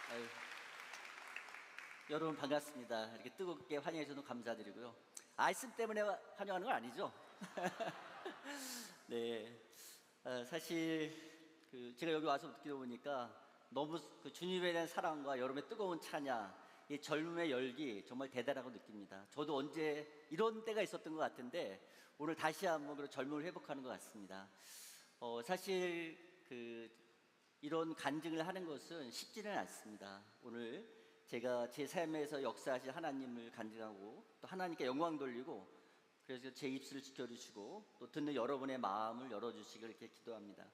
아유, 여러분 반갑습니다. 이렇게 뜨겁게 환영해 주셔서 감사드리고요. 아이스 때문에 환영하는 건 아니죠? 네, 사실 제가 여기 와서 느끼다 보니까 너무 주님에 대한 사랑과 여러분의 뜨거운 찬양, 이 젊음의 열기 정말 대단하고 느낍니다. 저도 언제 이런 때가 있었던 것 같은데 오늘 다시 한번 그런 젊음을 회복하는 것 같습니다. 사실 이런 간증을 하는 것은 쉽지는 않습니다. 오늘 제가 제 삶에서 역사하실 하나님을 간증하고 또 하나님께 영광 돌리고, 그래서 제 입술을 지켜주시고 또 듣는 여러분의 마음을 열어주시길 이렇게 기도합니다.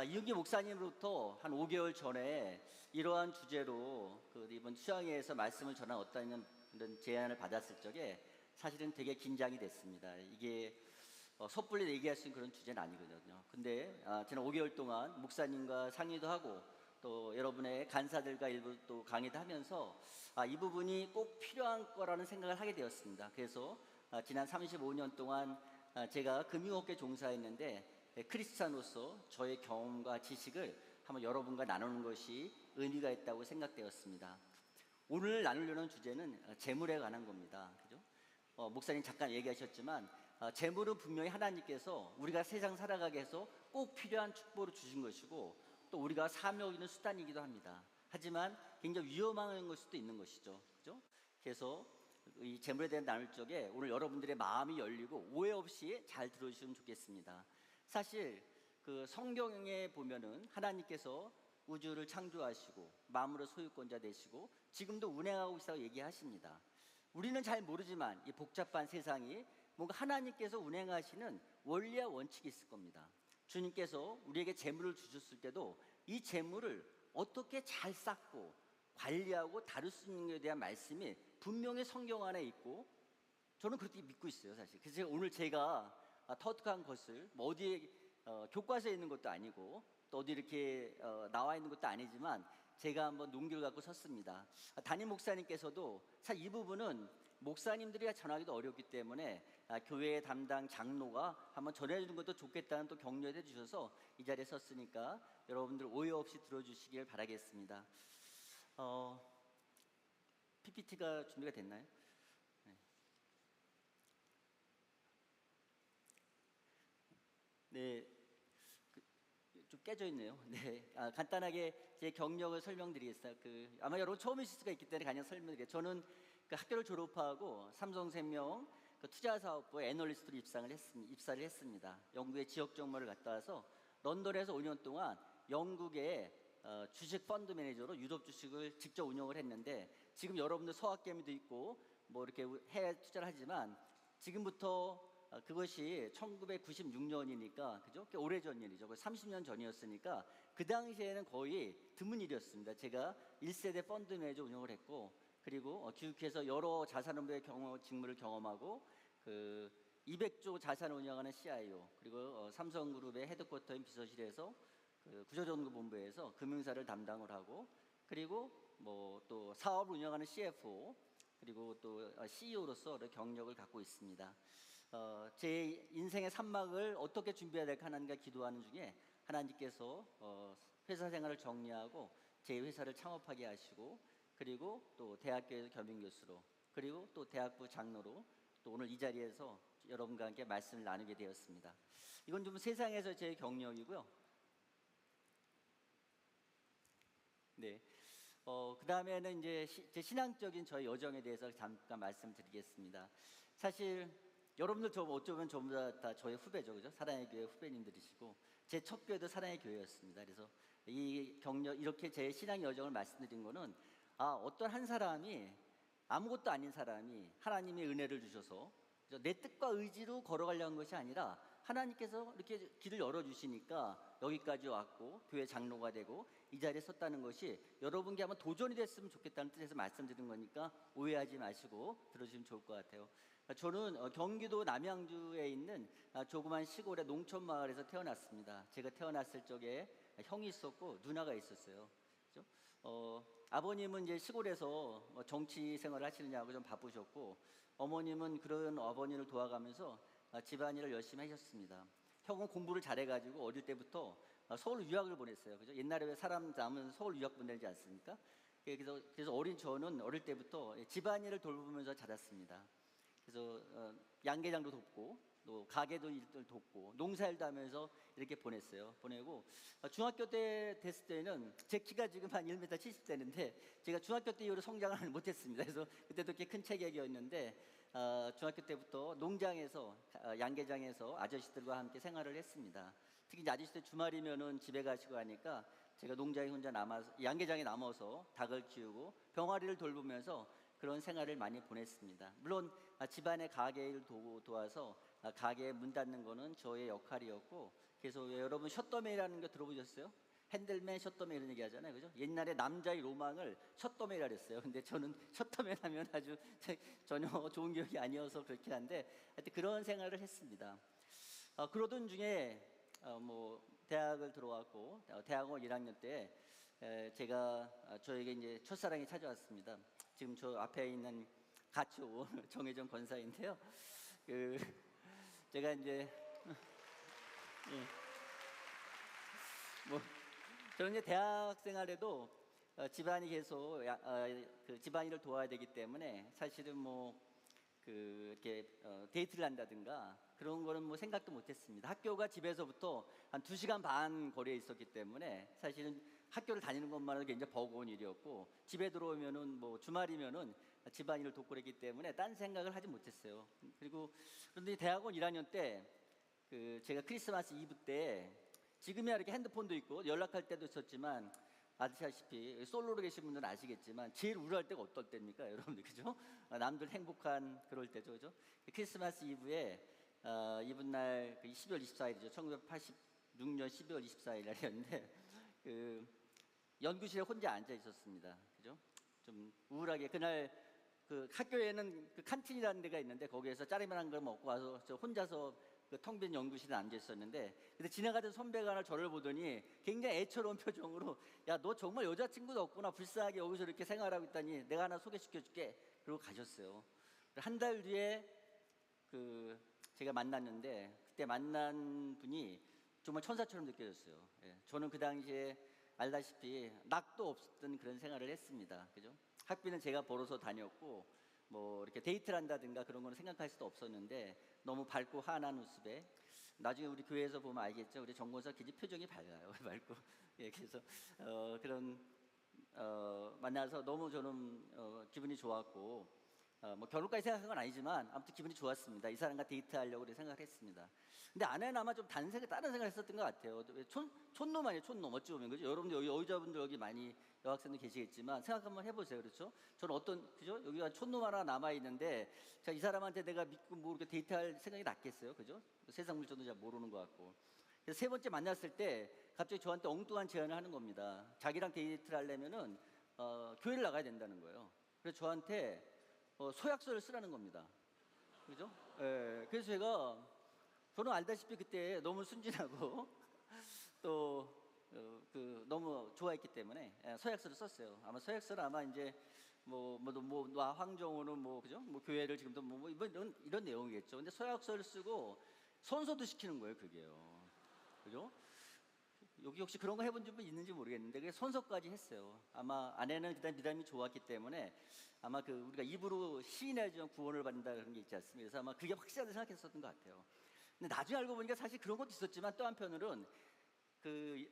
이은기 목사님으로부터 한 5개월 전에 이러한 주제로 이번 수양회에서 말씀을 전한 어떤 제안을 받았을 적에 사실은 되게 긴장이 됐습니다. 이게 섣불리 얘기할 수 있는 그런 주제는 아니거든요. 근데 지난 5개월 동안 목사님과 상의도 하고 또 여러분의 간사들과 일부 또 강의도 하면서 이 부분이 꼭 필요한 거라는 생각을 하게 되었습니다. 그래서 지난 35년 동안 제가 금융업계 종사했는데 크리스찬으로서 저의 경험과 지식을 한번 여러분과 나누는 것이 의미가 있다고 생각되었습니다. 오늘 나누려는 주제는 재물에 관한 겁니다. 그죠? 목사님 잠깐 얘기하셨지만 재물은 분명히 하나님께서 우리가 세상 살아가게 해서 꼭 필요한 축복을 주신 것이고 또 우리가 사명 있는 수단이기도 합니다. 하지만 굉장히 위험한 걸 수도 있는 것이죠. 그죠? 그래서 이 재물에 대한 나눌 적에 오늘 여러분들의 마음이 열리고 오해 없이 잘 들어주시면 좋겠습니다. 사실 성경에 보면은 하나님께서 우주를 창조하시고 만물의 소유권자 되시고 지금도 운행하고 있다고 얘기하십니다. 우리는 잘 모르지만 이 복잡한 세상이 뭔가 하나님께서 운행하시는 원리와 원칙이 있을 겁니다. 주님께서 우리에게 재물을 주셨을 때도 이 재물을 어떻게 잘 쌓고 관리하고 다룰 수 있는 것에 대한 말씀이 분명히 성경 안에 있고 저는 그렇게 믿고 있어요, 사실. 그래서 오늘 제가 터득한 것을 어디에 교과서에 있는 것도 아니고 또 어디 이렇게 나와 있는 것도 아니지만 제가 한번 논기를 갖고 섰습니다. 담임 목사님께서도 사실 이 부분은 목사님들이 전하기도 어렵기 때문에 교회 담당 장로가 한번 전해주는 것도 좋겠다는 또 격려해 주셔서 이 자리에 섰으니까 여러분들 오해 없이 들어주시길 바라겠습니다. PPT가 준비가 됐나요? 네, 좀 깨져 있네요. 네, 간단하게 제 경력을 설명드리겠습니다. 아마 여러분 처음이실 수가 있기 때문에 그냥 설명드릴게요. 저는 학교를 졸업하고 삼성생명 투자사업부에 애널리스트로 입사를 했습니다. 영국의 지역 정보를 갔다 와서 런던에서 5년 동안 영국의 주식 펀드 매니저로 유럽 주식을 직접 운영을 했는데, 지금 여러분들 서학개미도 있고 뭐 이렇게 해외 투자를 하지만 지금부터 그것이 1996년이니까 그죠? 꽤 오래전 일이죠. 30년 전이었으니까 그 당시에는 거의 드문 일이었습니다. 제가 1세대 펀드 매니저 운영을 했고, 그리고 기획해서 여러 자산운용의 직무를 경험하고 200조 자산을 운영하는 CIO, 그리고 삼성그룹의 헤드쿼터인 비서실에서 구조전문본부에서 금융사를 담당을 하고, 그리고 뭐 또 사업을 운영하는 CFO, 그리고 또 CEO로서 경력을 갖고 있습니다. 제 인생의 산막을 어떻게 준비해야 될까 하나님과 기도하는 중에 하나님께서 회사 생활을 정리하고 제 회사를 창업하게 하시고, 그리고 또 대학교에서 겸임교수로, 그리고 또 대학부 장로로 또 오늘 이 자리에서 여러분과 함께 말씀을 나누게 되었습니다. 이건 좀 세상에서 제 경력이고요. 네. 그 다음에는 이제 제 신앙적인 저의 여정에 대해서 잠깐 말씀드리겠습니다. 사실 여러분들 어쩌면 전부 다 저의 후배죠, 그죠? 사랑의 교회 후배님들이시고 제 첫 교회도 사랑의 교회였습니다. 그래서 이 경력, 이렇게 제 신앙 여정을 말씀드린 거는 어떤 한 사람이, 아무것도 아닌 사람이 하나님의 은혜를 주셔서 내 뜻과 의지로 걸어가려는 것이 아니라 하나님께서 이렇게 길을 열어주시니까 여기까지 왔고 교회 장로가 되고 이 자리에 섰다는 것이 여러분께 한번 도전이 됐으면 좋겠다는 뜻에서 말씀드린 거니까 오해하지 마시고 들어주시면 좋을 것 같아요. 저는 경기도 남양주에 있는 조그만 시골의 농촌 마을에서 태어났습니다. 제가 태어났을 적에 형이 있었고 누나가 있었어요. 그죠? 아버님은 이제 시골에서 정치 생활을 하시느냐고 좀 바쁘셨고, 어머님은 그런 아버님을 도와가면서 집안일을 열심히 하셨습니다. 형은 공부를 잘해가지고 어릴 때부터 서울 유학을 보냈어요. 그죠? 옛날에 왜 사람 남은 서울 유학 보내지 않습니까? 그래서 어린 저는 어릴 때부터 집안일을 돌보면서 자랐습니다. 그래서 양계장도 돕고 또 가게도 일들 돕고 농사일도 하면서 이렇게 보내고 중학교 때 됐을 때는 제 키가 지금 한 1m 70대인데 제가 중학교 때 이후로 성장을 못했습니다. 그래서 그때도 꽤 큰 체격이었는데 중학교 때부터 농장에서 양계장에서 아저씨들과 함께 생활을 했습니다. 특히 이제 아저씨들 주말이면은 집에 가시고 하니까 제가 농장에 혼자 남아서 양계장에 남아서 닭을 키우고 병아리를 돌보면서 그런 생활을 많이 보냈습니다. 물론 집안의 가게를 도와서 가게에 문 닫는 거는 저의 역할이었고, 그래서 여러분 셧더맨이라는 거 들어보셨어요? 핸들맨, 셧더맨 이런 얘기 하잖아요, 그죠? 옛날에 남자의 로망을 셧더맨이라 그랬어요. 근데 저는 셧더맨 하면 아주 전혀 좋은 기억이 아니어서 그렇긴 한데 하여튼 그런 생활을 했습니다. 그러던 중에 뭐 대학을 들어왔고 대학원 1학년 때 제가 저에게 이제 첫사랑이 찾아왔습니다. 지금 저 앞에 있는 가초 정혜정 권사인데요. 그 제가 이제 예, 뭐 저는 이제 대학 생활에도 집안이 계속 그 집안일을 도와야 되기 때문에 사실은 뭐 그 이렇게 데이트를 한다든가 그런 거는 뭐 생각도 못했습니다. 학교가 집에서부터 한 2시간 반 거리에 있었기 때문에 사실은 학교를 다니는 것만으로도 굉장히 버거운 일이었고 집에 들어오면은 뭐 주말이면은 집안일을 돕고 그랬기 때문에 딴 생각을 하지 못했어요. 그리고 그런데 대학원 1학년 때 그 제가 크리스마스 이브 때 지금이야 이렇게 핸드폰도 있고 연락할 때도 있었지만 아시다시피 솔로로 계신 분들은 아시겠지만 제일 우울할 때가 어떨 때입니까, 여러분들, 그죠? 남들 행복한 그럴 때죠, 그죠? 크리스마스 이브에 이브날 12월 24일이죠. 1986년 12월 24일 날이었는데 그 연구실에 혼자 앉아 있었습니다, 그죠? 좀 우울하게 그날 그 학교에는 그 칸틴이라는 데가 있는데 거기에서 짜리만한 걸 먹고 와서 저 혼자서 그 텅 빈 연구실에 앉아 있었는데 근데 지나가던 선배가 하나 저를 보더니 굉장히 애처로운 표정으로 야, 너 정말 여자친구도 없구나, 불쌍하게 여기서 이렇게 생활하고 있다니 내가 하나 소개시켜 줄게, 그러고 가셨어요. 한 달 뒤에 그 제가 만났는데 그때 만난 분이 정말 천사처럼 느껴졌어요. 예, 저는 그 당시에 알다시피 낙도 없었던 그런 생활을 했습니다, 그죠? 학비는 제가 벌어서 다녔고 뭐 이렇게 데이트를 한다든가 그런 거는 생각할 수도 없었는데 너무 밝고 환한 웃음에 나중에 우리 교회에서 보면 알겠죠. 우리 정권사 기지 표정이 밝아요. 밝고 예, 그래서 그런 만나서 너무 저는 기분이 좋았고 뭐 결혼까지 생각한 건 아니지만 아무튼 기분이 좋았습니다. 이 사람과 데이트하려고 생각을 했습니다. 근데 아내는 아마 좀 다른 생각을 했었던 것 같아요. 촌놈 아니에요, 촌놈. 어찌 보면, 그죠? 여러분들 여기 여자분들 여기 많이 여학생들 계시겠지만 생각 한번 해보세요, 그렇죠? 저는 그죠? 여기가 촌놈 하나 남아 있는데 자, 이 사람한테 내가 믿고 뭐 이렇게 데이트할 생각이 낫겠어요, 그죠? 세상 물정도 잘 모르는 것 같고. 그래서 세 번째 만났을 때 갑자기 저한테 엉뚱한 제안을 하는 겁니다. 자기랑 데이트를 하려면은 교회를 나가야 된다는 거예요. 그래서 저한테 소약서를 쓰라는 겁니다. 그죠? 예, 그래서 저는 알다시피 그때 너무 순진하고 또 너무 좋아했기 때문에 서약서를 썼어요. 아마 서약서를 이제 나 황정호는 뭐 그죠? 뭐 교회를 지금도 뭐 이런 내용이겠죠. 근데 서약서를 쓰고 선서도 시키는 거예요, 그게요. 그죠? 여기 혹시 그런 거 해본 적 있는지 모르겠는데 그게 선서까지 했어요. 아마 아내는 그다음 믿음이 좋았기 때문에 아마 그 우리가 입으로 시인해주면 구원을 받는다 그런 게 있지 않습니까? 그래서 아마 그게 확실하다고 생각했었던 것 같아요. 근데 나중에 알고 보니까 사실 그런 것도 있었지만 또 한편으로는 그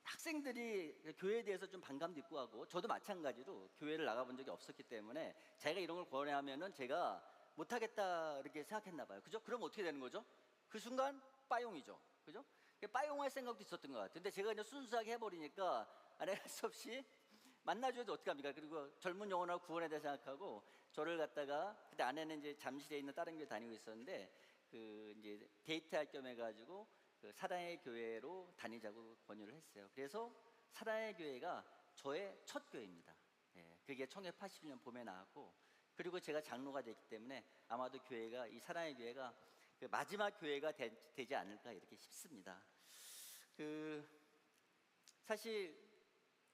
학생들이 교회에 대해서 좀 반감도 있고 하고 저도 마찬가지로 교회를 나가본 적이 없었기 때문에 자기가 이런 걸 권하면은 제가 못하겠다 이렇게 생각했나 봐요. 그죠? 그럼 어떻게 되는 거죠? 그 순간 빠용이죠. 그죠? 빠용할 생각도 있었던 것 같아요. 근데 제가 이제 순수하게 해버리니까 아내가 할 수 없이 만나줘도 어떡합니까? 그리고 젊은 영혼하고 구원에 대해 생각하고 저를 갖다가 그때 아내는 이제 잠실에 있는 다른 교회 다니고 있었는데 그 이제 데이트할 겸 해가지고 그 사랑의 교회로 다니자고 권유를 했어요. 그래서 사랑의 교회가 저의 첫 교회입니다. 예, 그게 1981년 봄에 나왔고 그리고 제가 장로가 됐기 때문에 아마도 교회가 이 사랑의 교회가 그 마지막 교회가 되지 않을까 이렇게 싶습니다. 그 사실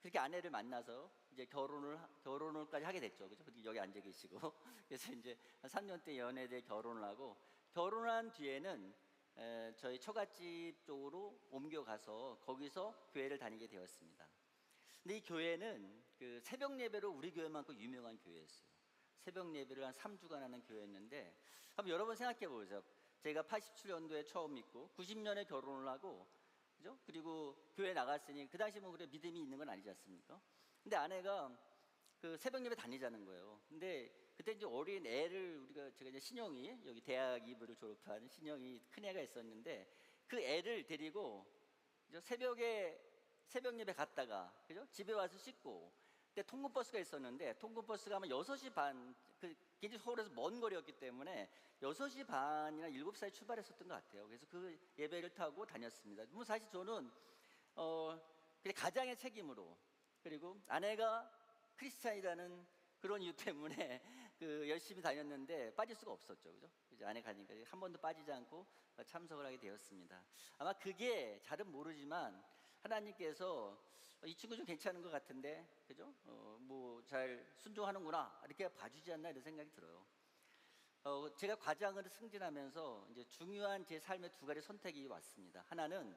그렇게 아내를 만나서 이제 결혼을까지 하게 됐죠, 그죠? 여기 앉아 계시고 그래서 이제 한 3년대 연애돼 결혼을 하고 결혼한 뒤에는 저희 처갓집 쪽으로 옮겨가서 거기서 교회를 다니게 되었습니다. 근데 이 교회는 그 새벽 예배로 우리 교회만큼 유명한 교회였어요. 새벽 예배를 한 3주간 하는 교회였는데, 한번 여러분 생각해 보세요. 제가 87년도에 처음 믿고 90년에 결혼을 하고, 그죠? 그리고 교회 나갔으니 그 당시 뭐 그래 믿음이 있는 건 아니지 않습니까? 근데 아내가 그 새벽 예배 다니자는 거예요. 근데 그때 이제 어린 애를 제가 이제 신영이, 여기 대학 2부를 졸업한 신영이 큰 애가 있었는데, 그 애를 데리고 새벽에 새벽 예배 갔다가, 그죠? 집에 와서 씻고, 그때 통근버스가 있었는데 통근버스가 아마 6시 반, 굉장히 서울에서 먼 거리였기 때문에 6시 반이나 7시에 출발했었던 것 같아요. 그래서 그 예배를 타고 다녔습니다. 뭐 사실 저는 그냥 가장의 책임으로, 그리고 아내가 크리스찬이라는 그런 이유 때문에 열심히 다녔는데 빠질 수가 없었죠, 그죠? 이제 아내 가니까 한 번도 빠지지 않고 참석을 하게 되었습니다. 아마 그게 잘은 모르지만 하나님께서 이 친구 좀 괜찮은 것 같은데, 그죠? 뭐 잘 순종하는구나, 이렇게 봐주지 않나 이런 생각이 들어요. 제가 과장으로 승진하면서 이제 중요한 제 삶의 두 가지 선택이 왔습니다. 하나는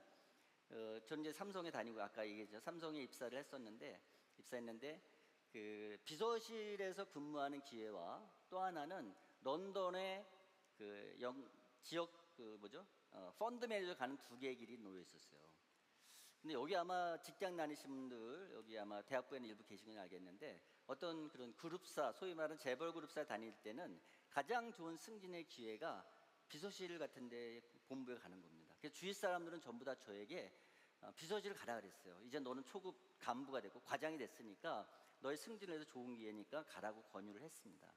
저는 이제 삼성에 다니고, 아까 얘기했죠, 삼성에 입사했는데 그 비서실에서 근무하는 기회와, 또 하나는 런던의 지역 펀드 매니저 가는 두 개의 길이 놓여 있었어요. 근데 여기 아마 직장 다니신 분들, 여기 아마 대학부에는 일부 계시긴 알겠는데, 어떤 그런 그룹사, 소위 말하는 재벌 그룹사 다닐 때는 가장 좋은 승진의 기회가 비서실 같은 데 본부에 가는 겁니다. 그래서 주위 사람들은 전부 다 저에게 비서실 가라 그랬어요. 이제 너는 초급 간부가 됐고 과장이 됐으니까 너의 승진을 해서 좋은 기회니까 가라고 권유를 했습니다.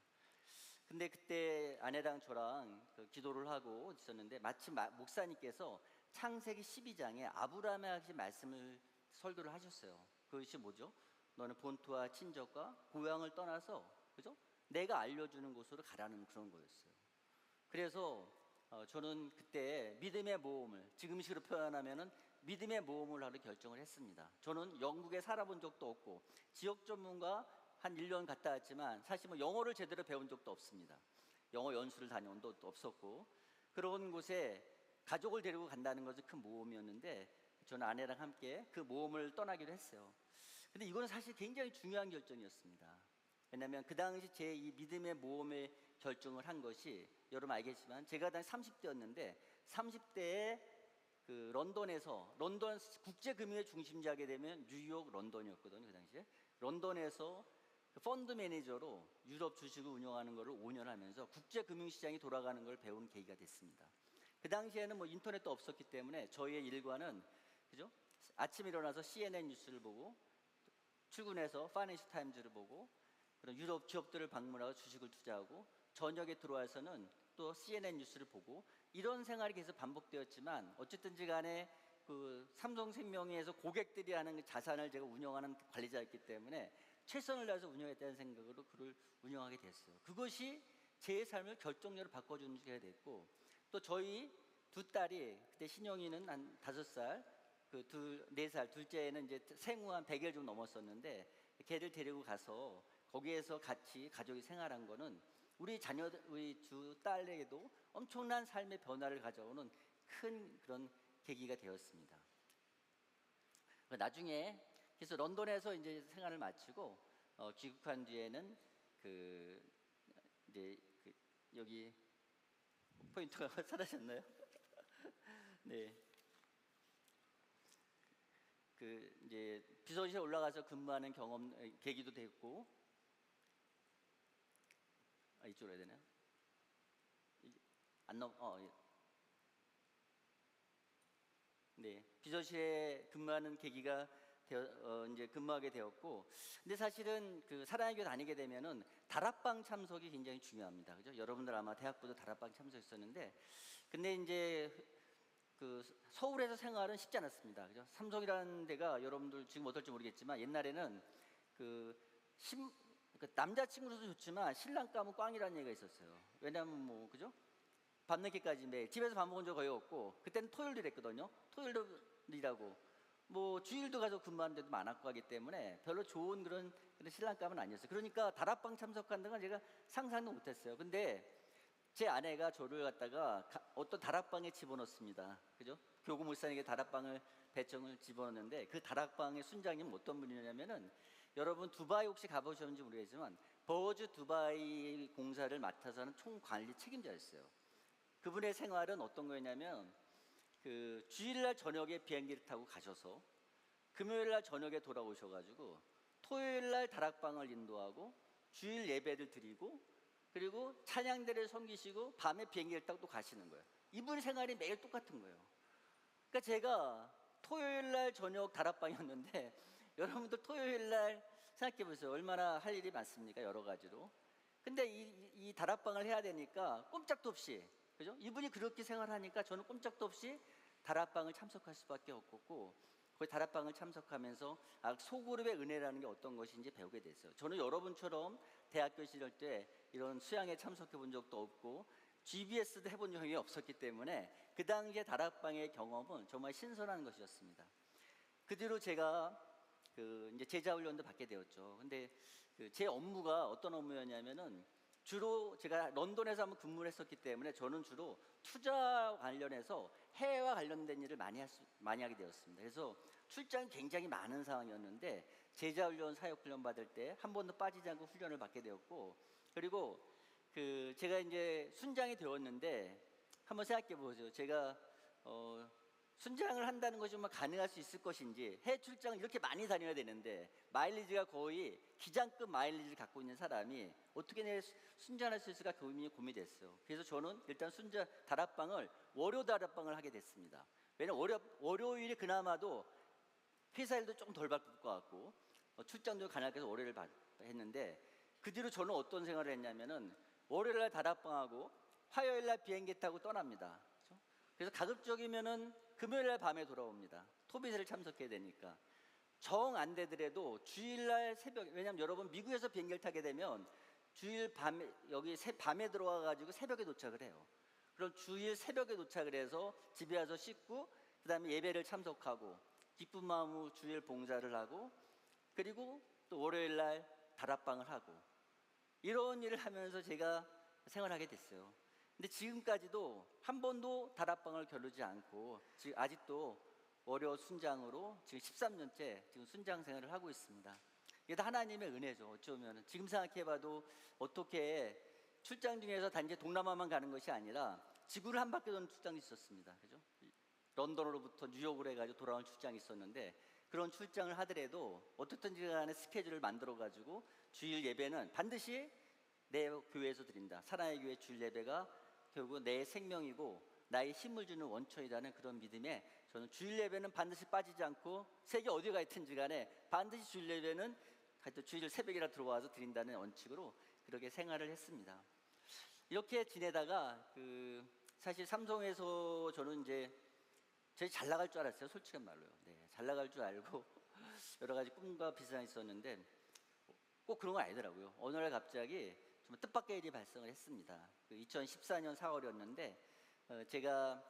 근데 그때 아내랑 저랑 기도를 하고 있었는데, 마침 목사님께서 창세기 12장에 아브라함에 하신 말씀을 설교를 하셨어요. 그것이 뭐죠? 너는 본토와 친족과 고향을 떠나서, 그죠? 내가 알려주는 곳으로 가라는 그런 거였어요. 그래서 저는 그때 믿음의 모험을, 지금식으로 표현하면은 믿음의 모험을 하러 결정을 했습니다. 저는 영국에 살아본 적도 없고 지역 전문가 한 1년 갔다 왔지만 사실 뭐 영어를 제대로 배운 적도 없습니다. 영어 연수를 다녀온 적도 없었고, 그런 곳에 가족을 데리고 간다는 것은 큰 모험이었는데, 저는 아내랑 함께 그 모험을 떠나기로 했어요. 근데 이거는 사실 굉장히 중요한 결정이었습니다. 왜냐하면 그 당시 제 이 믿음의 모험의 결정을 한 것이, 여러분 알겠지만 제가 당시 30대였는데 30대에 런던에서, 런던 국제금융의 중심지 하게 되면 뉴욕, 런던이었거든요. 그 당시에 런던에서 펀드 매니저로 유럽 주식을 운영하는 것을 5년 하면서 국제금융시장이 돌아가는 걸 배운 계기가 됐습니다. 그 당시에는 뭐 인터넷도 없었기 때문에 저희의 일과는, 그죠? 아침에 일어나서 CNN 뉴스를 보고, 출근해서 파이낸셜 타임즈를 보고, 그런 유럽 기업들을 방문하고 주식을 투자하고, 저녁에 들어와서는 또 CNN 뉴스를 보고, 이런 생활이 계속 반복되었지만, 어쨌든지 간에 삼성생명에서 고객들이 하는 자산을 제가 운영하는 관리자였기 때문에 최선을 다해서 운영했다는 생각으로 그를 운영하게 됐어요. 그것이 제 삶을 결정적으로 바꿔주는 게 됐고, 또 저희 두 딸이, 그때 신영이는 한 5살, 4살, 둘째는 이제 생후 한 100일 좀 넘었었는데, 걔를 데리고 가서 거기에서 같이 가족이 생활한 거는 우리 두 딸에게도 엄청난 삶의 변화를 가져오는 큰 그런 계기가 되었습니다. 나중에 그래서 런던에서 이제 생활을 마치고 귀국한 뒤에는 이제 여기 포인트가 사라졌나요? 네. 이제 비서실에 올라가서 근무하는 계기도 됐고, 이쪽으로 해야 되나요? 예. 네, 비서실에 근무하는 계기가 이제 근무하게 되었고, 근데 사실은 사랑의 교회 다니게 되면은 다락방 참석이 굉장히 중요합니다. 그죠? 여러분들 아마 대학부도 다락방 참석했었는데, 근데 이제 서울에서 생활은 쉽지 않았습니다. 그죠? 삼성이라는 데가 여러분들 지금 어떨지 모르겠지만, 옛날에는 남자친구로도 좋지만 신랑 까면 꽝이라는 얘기가 있었어요. 왜냐하면 뭐, 그죠? 밤늦게까지 매일 집에서 밥 먹은 적 거의 없고, 그때는 토요일도 했거든요. 토요일도 일하고, 뭐 주일도 가서 근무하는 데도 많았고 하기 때문에 별로 좋은 그런 신랑감은 아니었어요. 그러니까 다락방 참석한다는 건 제가 상상도 못했어요. 근데 제 아내가 저를 갖다가 어떤 다락방에 집어넣습니다. 그죠? 교구 목사님에게 다락방을 배정을 집어넣는데, 그 다락방의 순장님은 어떤 분이냐면은 여러분 두바이 혹시 가보셨는지 모르겠지만 버즈 두바이 공사를 맡아서 하는 총관리 책임자였어요. 그분의 생활은 어떤 거였냐면 그 주일날 저녁에 비행기를 타고 가셔서 금요일날 저녁에 돌아오셔가지고 토요일날 다락방을 인도하고 주일 예배를 드리고 그리고 찬양대를 섬기시고 밤에 비행기를 타고 또 가시는 거예요. 이분 생활이 매일 똑같은 거예요. 그러니까 제가 토요일날 저녁 다락방이었는데 여러분들 토요일날 생각해 보세요. 얼마나 할 일이 많습니까? 여러 가지로. 근데 이 다락방을 해야 되니까 꼼짝도 없이, 그죠? 이분이 그렇게 생활하니까 저는 꼼짝도 없이 다락방을 참석할 수밖에 없고, 거기 다락방을 참석하면서 소그룹의 은혜라는 게 어떤 것인지 배우게 됐어요. 저는 여러분처럼 대학교 시절 때 이런 수양에 참석해 본 적도 없고 GBS도 해본 적이 없었기 때문에 그 당시에 다락방의 경험은 정말 신선한 것이었습니다. 그 뒤로 제가 이제 제자 훈련도 받게 되었죠. 근데 제 업무가 어떤 업무였냐면은 주로 제가 런던에서 한번 근무를 했었기 때문에 저는 주로 투자 관련해서 해외와 관련된 일을 많이 하게 되었습니다. 그래서 출장이 굉장히 많은 상황이었는데 제자 훈련, 사역 훈련 받을 때 한 번도 빠지지 않고 훈련을 받게 되었고, 그리고 제가 이제 순장이 되었는데 한번 생각해 보세요. 제가 순장을 한다는 것이 정말 가능할 수 있을 것인지, 해외 출장을 이렇게 많이 다녀야 되는데 마일리지가 거의 기장급 마일리지를 갖고 있는 사람이 어떻게 내 순장할 수 있을까 고민이 됐어요. 그래서 저는 일단 다락방을 월요 다락방을 하게 됐습니다. 왜냐면 월요일이 그나마도 회사 일도 좀 덜 바쁠 것 같고 출장도 가능해서 월요일을 했는데, 그 뒤로 저는 어떤 생활을 했냐면은 월요일날 다락방하고 화요일날 비행기 타고 떠납니다. 그렇죠? 그래서 가급적이면은 금요일날 밤에 돌아옵니다. 토비스를 참석해야 되니까. 정 안 되더라도 주일날 새벽, 왜냐면 여러분 미국에서 비행기를 타게 되면 주일 밤에 여기 밤에 들어와 가지고 새벽에 도착을 해요. 그럼 주일 새벽에 도착을 해서 집에 와서 씻고 그다음에 예배를 참석하고 기쁜 마음으로 주일 봉사를 하고 그리고 또 월요일날 다락방을 하고 이런 일을 하면서 제가 생활하게 됐어요. 근데 지금까지도 한 번도 다락방을 겨루지 않고 지금 아직도 월요 순장으로 지금 13년째 지금 순장 생활을 하고 있습니다. 이게 다 하나님의 은혜죠. 어쩌면 지금 생각해봐도 어떻게 출장 중에서 단지 동남아만 가는 것이 아니라 지구를 한 바퀴 도는 출장이 있었습니다. 그죠? 런던으로부터 뉴욕으로 해가지고 돌아온 출장이 있었는데 그런 출장을 하더라도 어떻든지 간에 스케줄을 만들어가지고 주일 예배는 반드시 내 교회에서 드린다. 사랑의 교회 주일 예배가 결국 내 생명이고 나의 힘을 주는 원천이라는 그런 믿음에 저는 주일 예배는 반드시 빠지지 않고 세계 어디 가 있든지 간에 반드시 주일 예배는 하여튼 주일 새벽이라 들어와서 드린다는 원칙으로 그렇게 생활을 했습니다. 이렇게 지내다가 사실 삼성에서 저는 이제 저희 잘 나갈 줄 알았어요. 솔직한 말로요. 네, 잘 나갈 줄 알고 여러 가지 꿈과 비전이 있었는데 꼭 그런 건 아니더라고요. 어느 날 갑자기 정말 뜻밖의 일이 발생을 했습니다. 2014년 4월이었는데 제가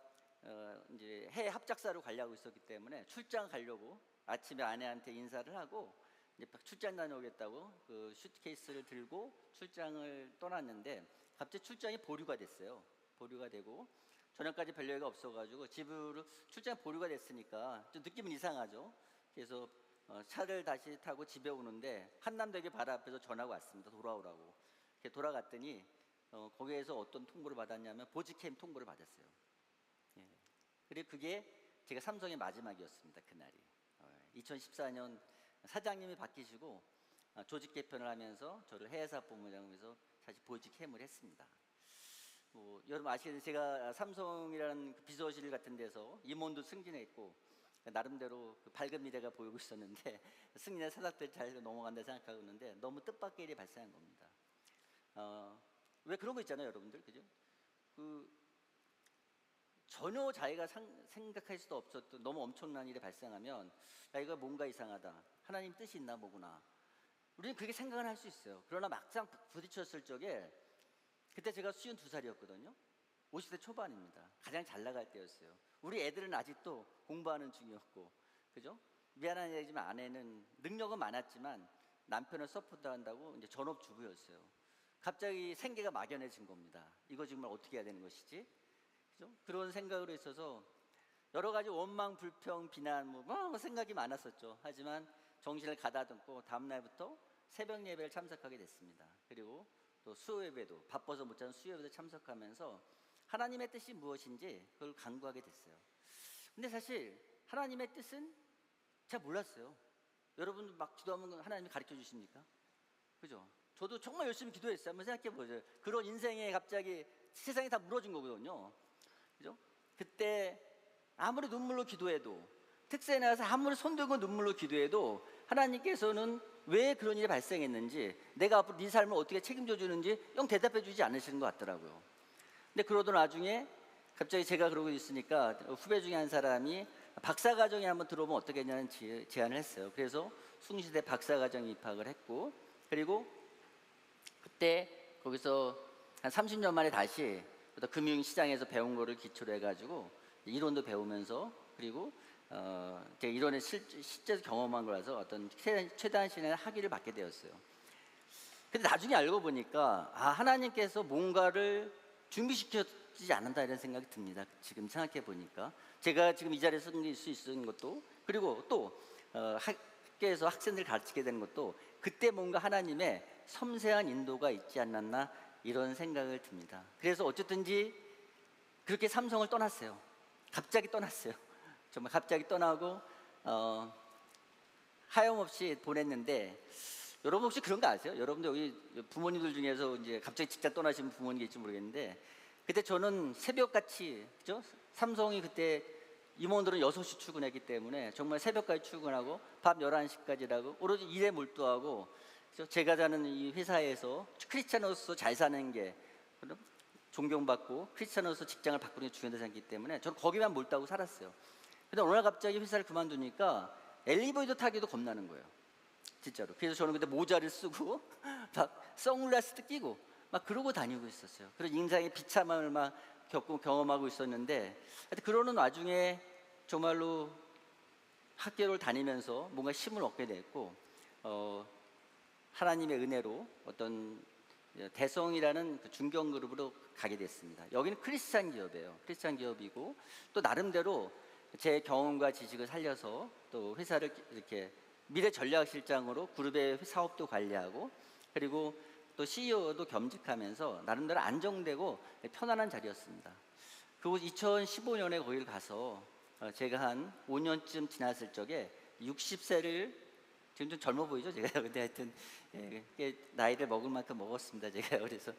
이제 해외 합작사로 가려고 있었기 때문에 출장 가려고 아침에 아내한테 인사를 하고 이제 출장 다녀오겠다고 그 슈트케이스를 들고 출장을 떠났는데 갑자기 출장이 보류가 됐어요. 보류가 되고 저녁까지 별 얘기가 없어가지고 집으로 출장 보류가 됐으니까 좀 느낌은 이상하죠. 그래서 차를 다시 타고 집에 오는데 한남대교 바로 앞에서 전화가 왔습니다. 돌아오라고. 돌아갔더니 거기에서 어떤 통보를 받았냐면 보직해임 통보를 받았어요. 예. 그리고 그게 제가 삼성의 마지막이었습니다. 그날이 2014년 사장님이 바뀌시고 조직 개편을 하면서 저를 해외사 본부장으로 다시 보직해임을 했습니다. 여러분 아시겠지만 제가 삼성이라는 비서실 같은 데서 임원도 승진했고 나름대로 밝은 미래가 보이고 있었는데 승진의 사닥들 잘 넘어간다 생각하고 있는데 너무 뜻밖의 일이 발생한 겁니다. 왜 그런 거 있잖아요, 여러분들, 그죠? 전혀 자기가 생각할 수도 없었던 너무 엄청난 일이 발생하면 야, 이거 뭔가 이상하다. 하나님 뜻이 있나 보구나. 우리는 그렇게 생각을 할 수 있어요. 그러나 막상 부딪혔을 적에 그때 제가 52살이었거든요. 50대 초반입니다. 가장 잘 나갈 때였어요. 우리 애들은 아직도 공부하는 중이었고, 그죠? 미안한 얘기지만 아내는 능력은 많았지만 남편을 서포트한다고 이제 전업주부였어요. 갑자기 생계가 막연해진 겁니다. 이거 정말 어떻게 해야 되는 것이지? 그죠? 그런 생각으로 있어서 여러 가지 원망, 불평, 비난, 생각이 많았었죠. 하지만 정신을 가다듬고 다음 날부터 새벽 예배를 참석하게 됐습니다. 그리고 또 수요 예배도 바빠서 못 자는 수요 예배도 참석하면서 하나님의 뜻이 무엇인지 그걸 간구하게 됐어요. 근데 사실 하나님의 뜻은 잘 몰랐어요. 여러분 막 기도하면 하나님이 가르쳐 주십니까? 그죠? 저도 정말 열심히 기도했어요. 한번 생각해 보세요. 그런 인생에 갑자기 세상이 다 무너진 거거든요. 그죠? 그때 아무리 눈물로 기도해도, 특세에 나가서 아무리 손들고 눈물로 기도해도 하나님께서는 왜 그런 일이 발생했는지, 내가 앞으로 네 삶을 어떻게 책임져 주는지 영 대답해 주지 않으시는 것 같더라고요. 근데 그러던 와중에 갑자기 제가 그러고 있으니까 후배 중에 한 사람이 박사과정에 한번 들어보면 어떻겠냐는 제안을 했어요. 그래서 숭시대 박사과정에 입학을 했고, 그리고 그때 거기서 한 30년 만에 다시 또 금융시장에서 배운 거를 기초로 해가지고 이론도 배우면서, 그리고 제가 이론을 실제로 경험한 거라서 어떤 최단 신의 학위를 받게 되었어요. 근데 나중에 알고 보니까 하나님께서 뭔가를 준비시켜주지 않는다 이런 생각이 듭니다. 지금 생각해 보니까 제가 지금 이 자리에 설 수 있는 것도, 그리고 또 학교에서 학생들 가르치게 되는 것도 그때 뭔가 하나님의 섬세한 인도가 있지 않았나 이런 생각을 듭니다. 그래서 어쨌든지 그렇게 삼성을 떠났어요. 갑자기 떠났어요. 정말 갑자기 떠나고 하염없이 보냈는데, 여러분 혹시 그런 거 아세요? 여러분들 여기 부모님들 중에서 이제 갑자기 직장 떠나시는 부모님 계실지 모르겠는데, 그때 저는 새벽같이, 그죠? 삼성이 그때 임원들은 6시 출근했기 때문에 정말 새벽까지 출근하고 밤 11시까지 일하고 오로지 일에 몰두하고, 제가 자는 이 회사에서 크리스찬으로서 잘 사는 게 존경받고 크리스찬으로서 직장을 바꾸는 게 중요하다고 생각했기 때문에 저는 거기만 몰두하고 살았어요. 근데 어느 날 갑자기 회사를 그만두니까 엘리베이터 타기도 겁나는 거예요. 진짜로. 그래서 저는 그때 모자를 쓰고 막 선글라스도 끼고 막 그러고 다니고 있었어요. 그래서 인생의 비참함을 막 경험하고 있었는데, 하여튼 그러는 와중에 정말로 학교를 다니면서 뭔가 힘을 얻게 됐고, 하나님의 은혜로 어떤 대성이라는 그 중견 그룹으로 가게 됐습니다. 여기는 크리스찬 기업이에요. 크리스찬 기업이고, 또 나름대로 제 경험과 지식을 살려서 또 회사를 이렇게 미래 전략실장으로 그룹의 사업도 관리하고, 그리고 또 CEO도 겸직하면서 나름대로 안정되고 편안한 자리였습니다. 그리고 2015년에 거기를 가서 제가 한 5년쯤 지났을 적에 60세를, 지금 좀 젊어 보이죠 제가? 근데 하여튼 나이를 먹을 만큼 먹었습니다 제가. 그래서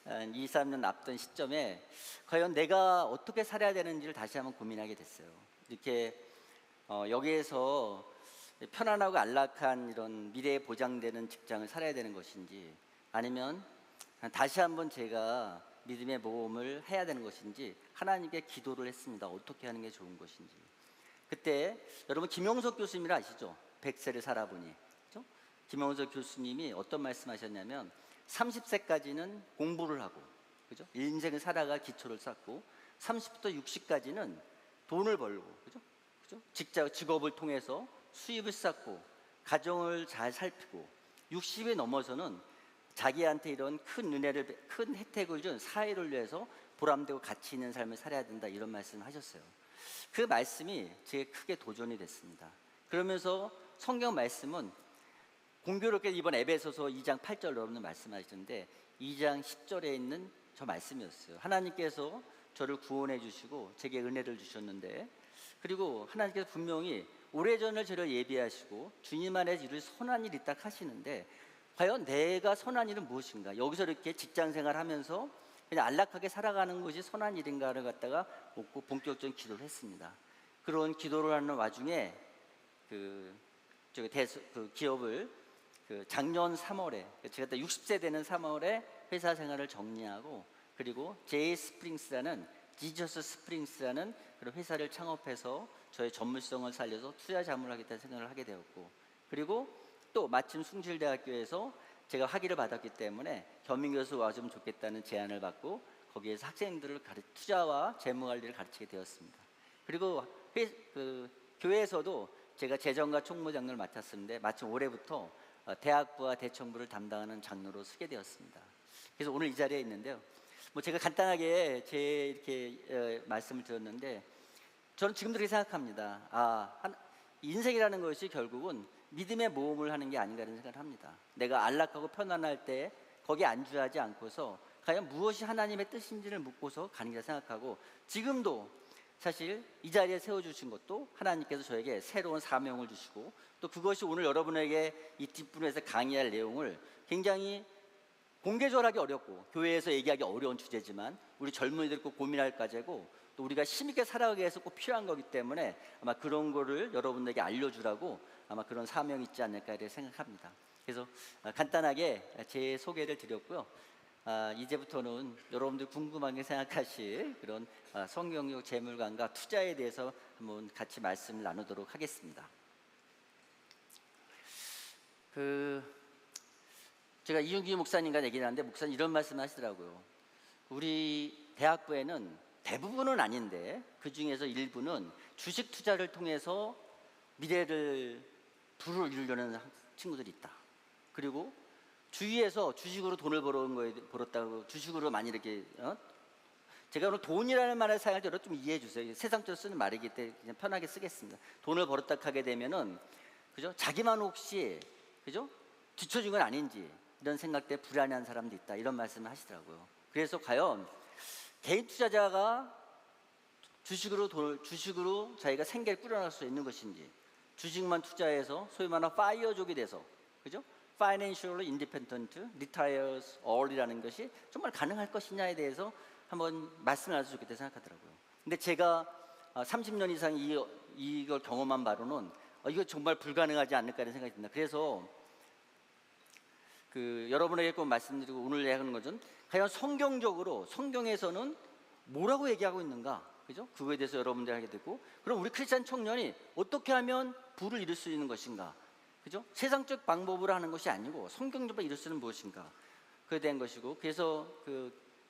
한 2, 3년 앞둔 시점에 과연 내가 어떻게 살아야 되는지를 다시 한번 고민하게 됐어요. 이렇게 여기에서 편안하고 안락한 이런 미래에 보장되는 직장을 살아야 되는 것인지, 아니면 다시 한번 제가 믿음의 모험을 해야 되는 것인지 하나님께 기도를 했습니다. 어떻게 하는 게 좋은 것인지. 그때 여러분 김영석 교수님을 아시죠? 100세를 살아보니, 그렇죠? 김영석 교수님이 어떤 말씀하셨냐면 30세까지는 공부를 하고, 그죠? 인생을 살아갈 기초를 쌓고, 30부터 60까지는 돈을 벌고, 그죠? 직업을 통해서 수입을 쌓고 가정을 잘 살피고, 60에 넘어서는 자기한테 이런 큰 은혜를, 큰 혜택을 준 사회를 위해서 보람되고 가치 있는 삶을 살아야 된다, 이런 말씀을 하셨어요. 그 말씀이 제게 크게 도전이 됐습니다. 그러면서 성경 말씀은 공교롭게 이번 에베소서 2장 8절 여러분 말씀하시는데 2장 10절에 있는 저 말씀이었어요. 하나님께서 저를 구원해 주시고 제게 은혜를 주셨는데, 그리고 하나님께서 분명히 오래전을 저를 예비하시고 주님 안에 이룰 선한 일이 딱 하시는데, 과연 내가 선한 일은 무엇인가? 여기서 이렇게 직장생활 하면서 그냥 안락하게 살아가는 것이 선한 일인가를 갖다가 묻고 본격적인 기도를 했습니다. 그런 기도를 하는 와중에 그 기업을 작년 3월에, 제가 60세 되는 3월에 회사 생활을 정리하고, 그리고 제이 스프링스라는, 지저스 스프링스라는 그런 회사를 창업해서 저의 전문성을 살려서 투자 자문을 하겠다는 생각을 하게 되었고, 그리고 또 마침 숭실대학교에서 제가 학위를 받았기 때문에 겸임교수 와주면 좋겠다는 제안을 받고 거기에서 학생들을 투자와 재무관리를 가르치게 되었습니다. 그리고 교회에서도 제가 재정과 총무장로를 맡았었는데 마침 올해부터 대학부와 대청부를 담당하는 장로로 서게 되었습니다. 그래서 오늘 이 자리에 있는데요. 제가 간단하게 이렇게 말씀을 드렸는데, 저는 지금도 그렇게 생각합니다. 인생이라는 것이 결국은 믿음의 모험을 하는 게 아닌가 이런 생각을 합니다. 내가 안락하고 편안할 때 거기에 안주하지 않고서 과연 무엇이 하나님의 뜻인지를 묻고서 가는 게 생각하고, 지금도 사실 이 자리에 세워주신 것도 하나님께서 저에게 새로운 사명을 주시고, 또 그것이 오늘 여러분에게 이 뒷부분에서 강의할 내용을 굉장히 공개적으로 하기 어렵고 교회에서 얘기하기 어려운 주제지만 우리 젊은이들 꼭 고민할 과제고, 또 우리가 힘있게 살아가기 위해서 꼭 필요한 거기 때문에 아마 그런 거를 여러분에게 알려주라고 아마 그런 사명이 있지 않을까 이렇게 생각합니다. 그래서 간단하게 제 소개를 드렸고요. 이제부터는 여러분들 궁금하게 생각하실 그런 성경적 재물관과 투자에 대해서 한번 같이 말씀을 나누도록 하겠습니다. 제가 이윤기 목사님과 얘기를 하는데 목사님 이런 말씀 하시더라고요. 우리 대학부에는 대부분은 아닌데 그 중에서 일부는 주식 투자를 통해서 미래를 부를 이루려는 친구들이 있다. 그리고 주위에서 주식으로 돈을 벌었다고 주식으로 많이 이렇게 제가 오늘 돈이라는 말을 사용할 때 좀 이해해 주세요. 세상적으로 쓰는 말이기 때문에 그냥 편하게 쓰겠습니다. 돈을 벌었다 하게 되면은 그죠? 자기만 혹시 그죠? 뒤처진 건 아닌지 이런 생각 때문에 불안해하는 사람도 있다, 이런 말씀을 하시더라고요. 그래서 과연 개인 투자자가 주식으로 자기가 생계를 꾸려나갈 수 있는 것인지, 주식만 투자해서 소위 말하는 파이어족이 돼서 그죠? Financially Independent Retires Early라는 것이 정말 가능할 것이냐에 대해서 한번 말씀을 나눠서 좋겠다 생각하더라고요. 근데 제가 30년 이상 이걸 경험한 바로는 이거 정말 불가능하지 않을까 이런 생각이 듭니다. 그래서 여러분에게 꼭 말씀드리고 오늘 얘기하는 것은 과연 성경에서는 뭐라고 얘기하고 있는가, 그죠? 그거에 대해서 여러분들이 하게 되고, 그럼 우리 크리스찬 청년이 어떻게 하면 부를 이룰 수 있는 것인가, 그죠? 세상적 방법으로 하는 것이 아니고 성경적으로 이룰 수 있는 무엇인가, 그에 대한 것이고, 그래서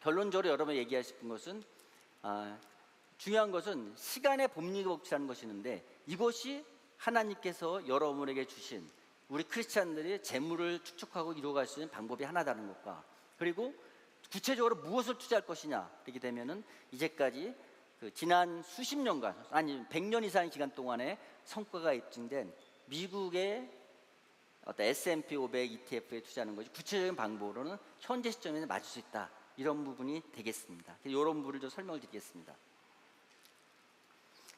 결론적으로 여러분 얘기하고 싶은 것은 중요한 것은 시간의 법리법칙이라는 것이 있는데, 이것이 하나님께서 여러분에게 주신 우리 크리스찬들이 재물을 축적하고 이루어갈 수 있는 방법이 하나다는 것과, 그리고 구체적으로 무엇을 투자할 것이냐 이렇게 되면은 이제까지 지난 수십 년간, 아니 100년 이상의 기간 동안에 성과가 입증된 미국의 어떤 S&P 500 ETF에 투자하는 것이 구체적인 방법으로는 현재 시점에는 맞을 수 있다, 이런 부분이 되겠습니다. 이런 부분을 좀 설명을 드리겠습니다.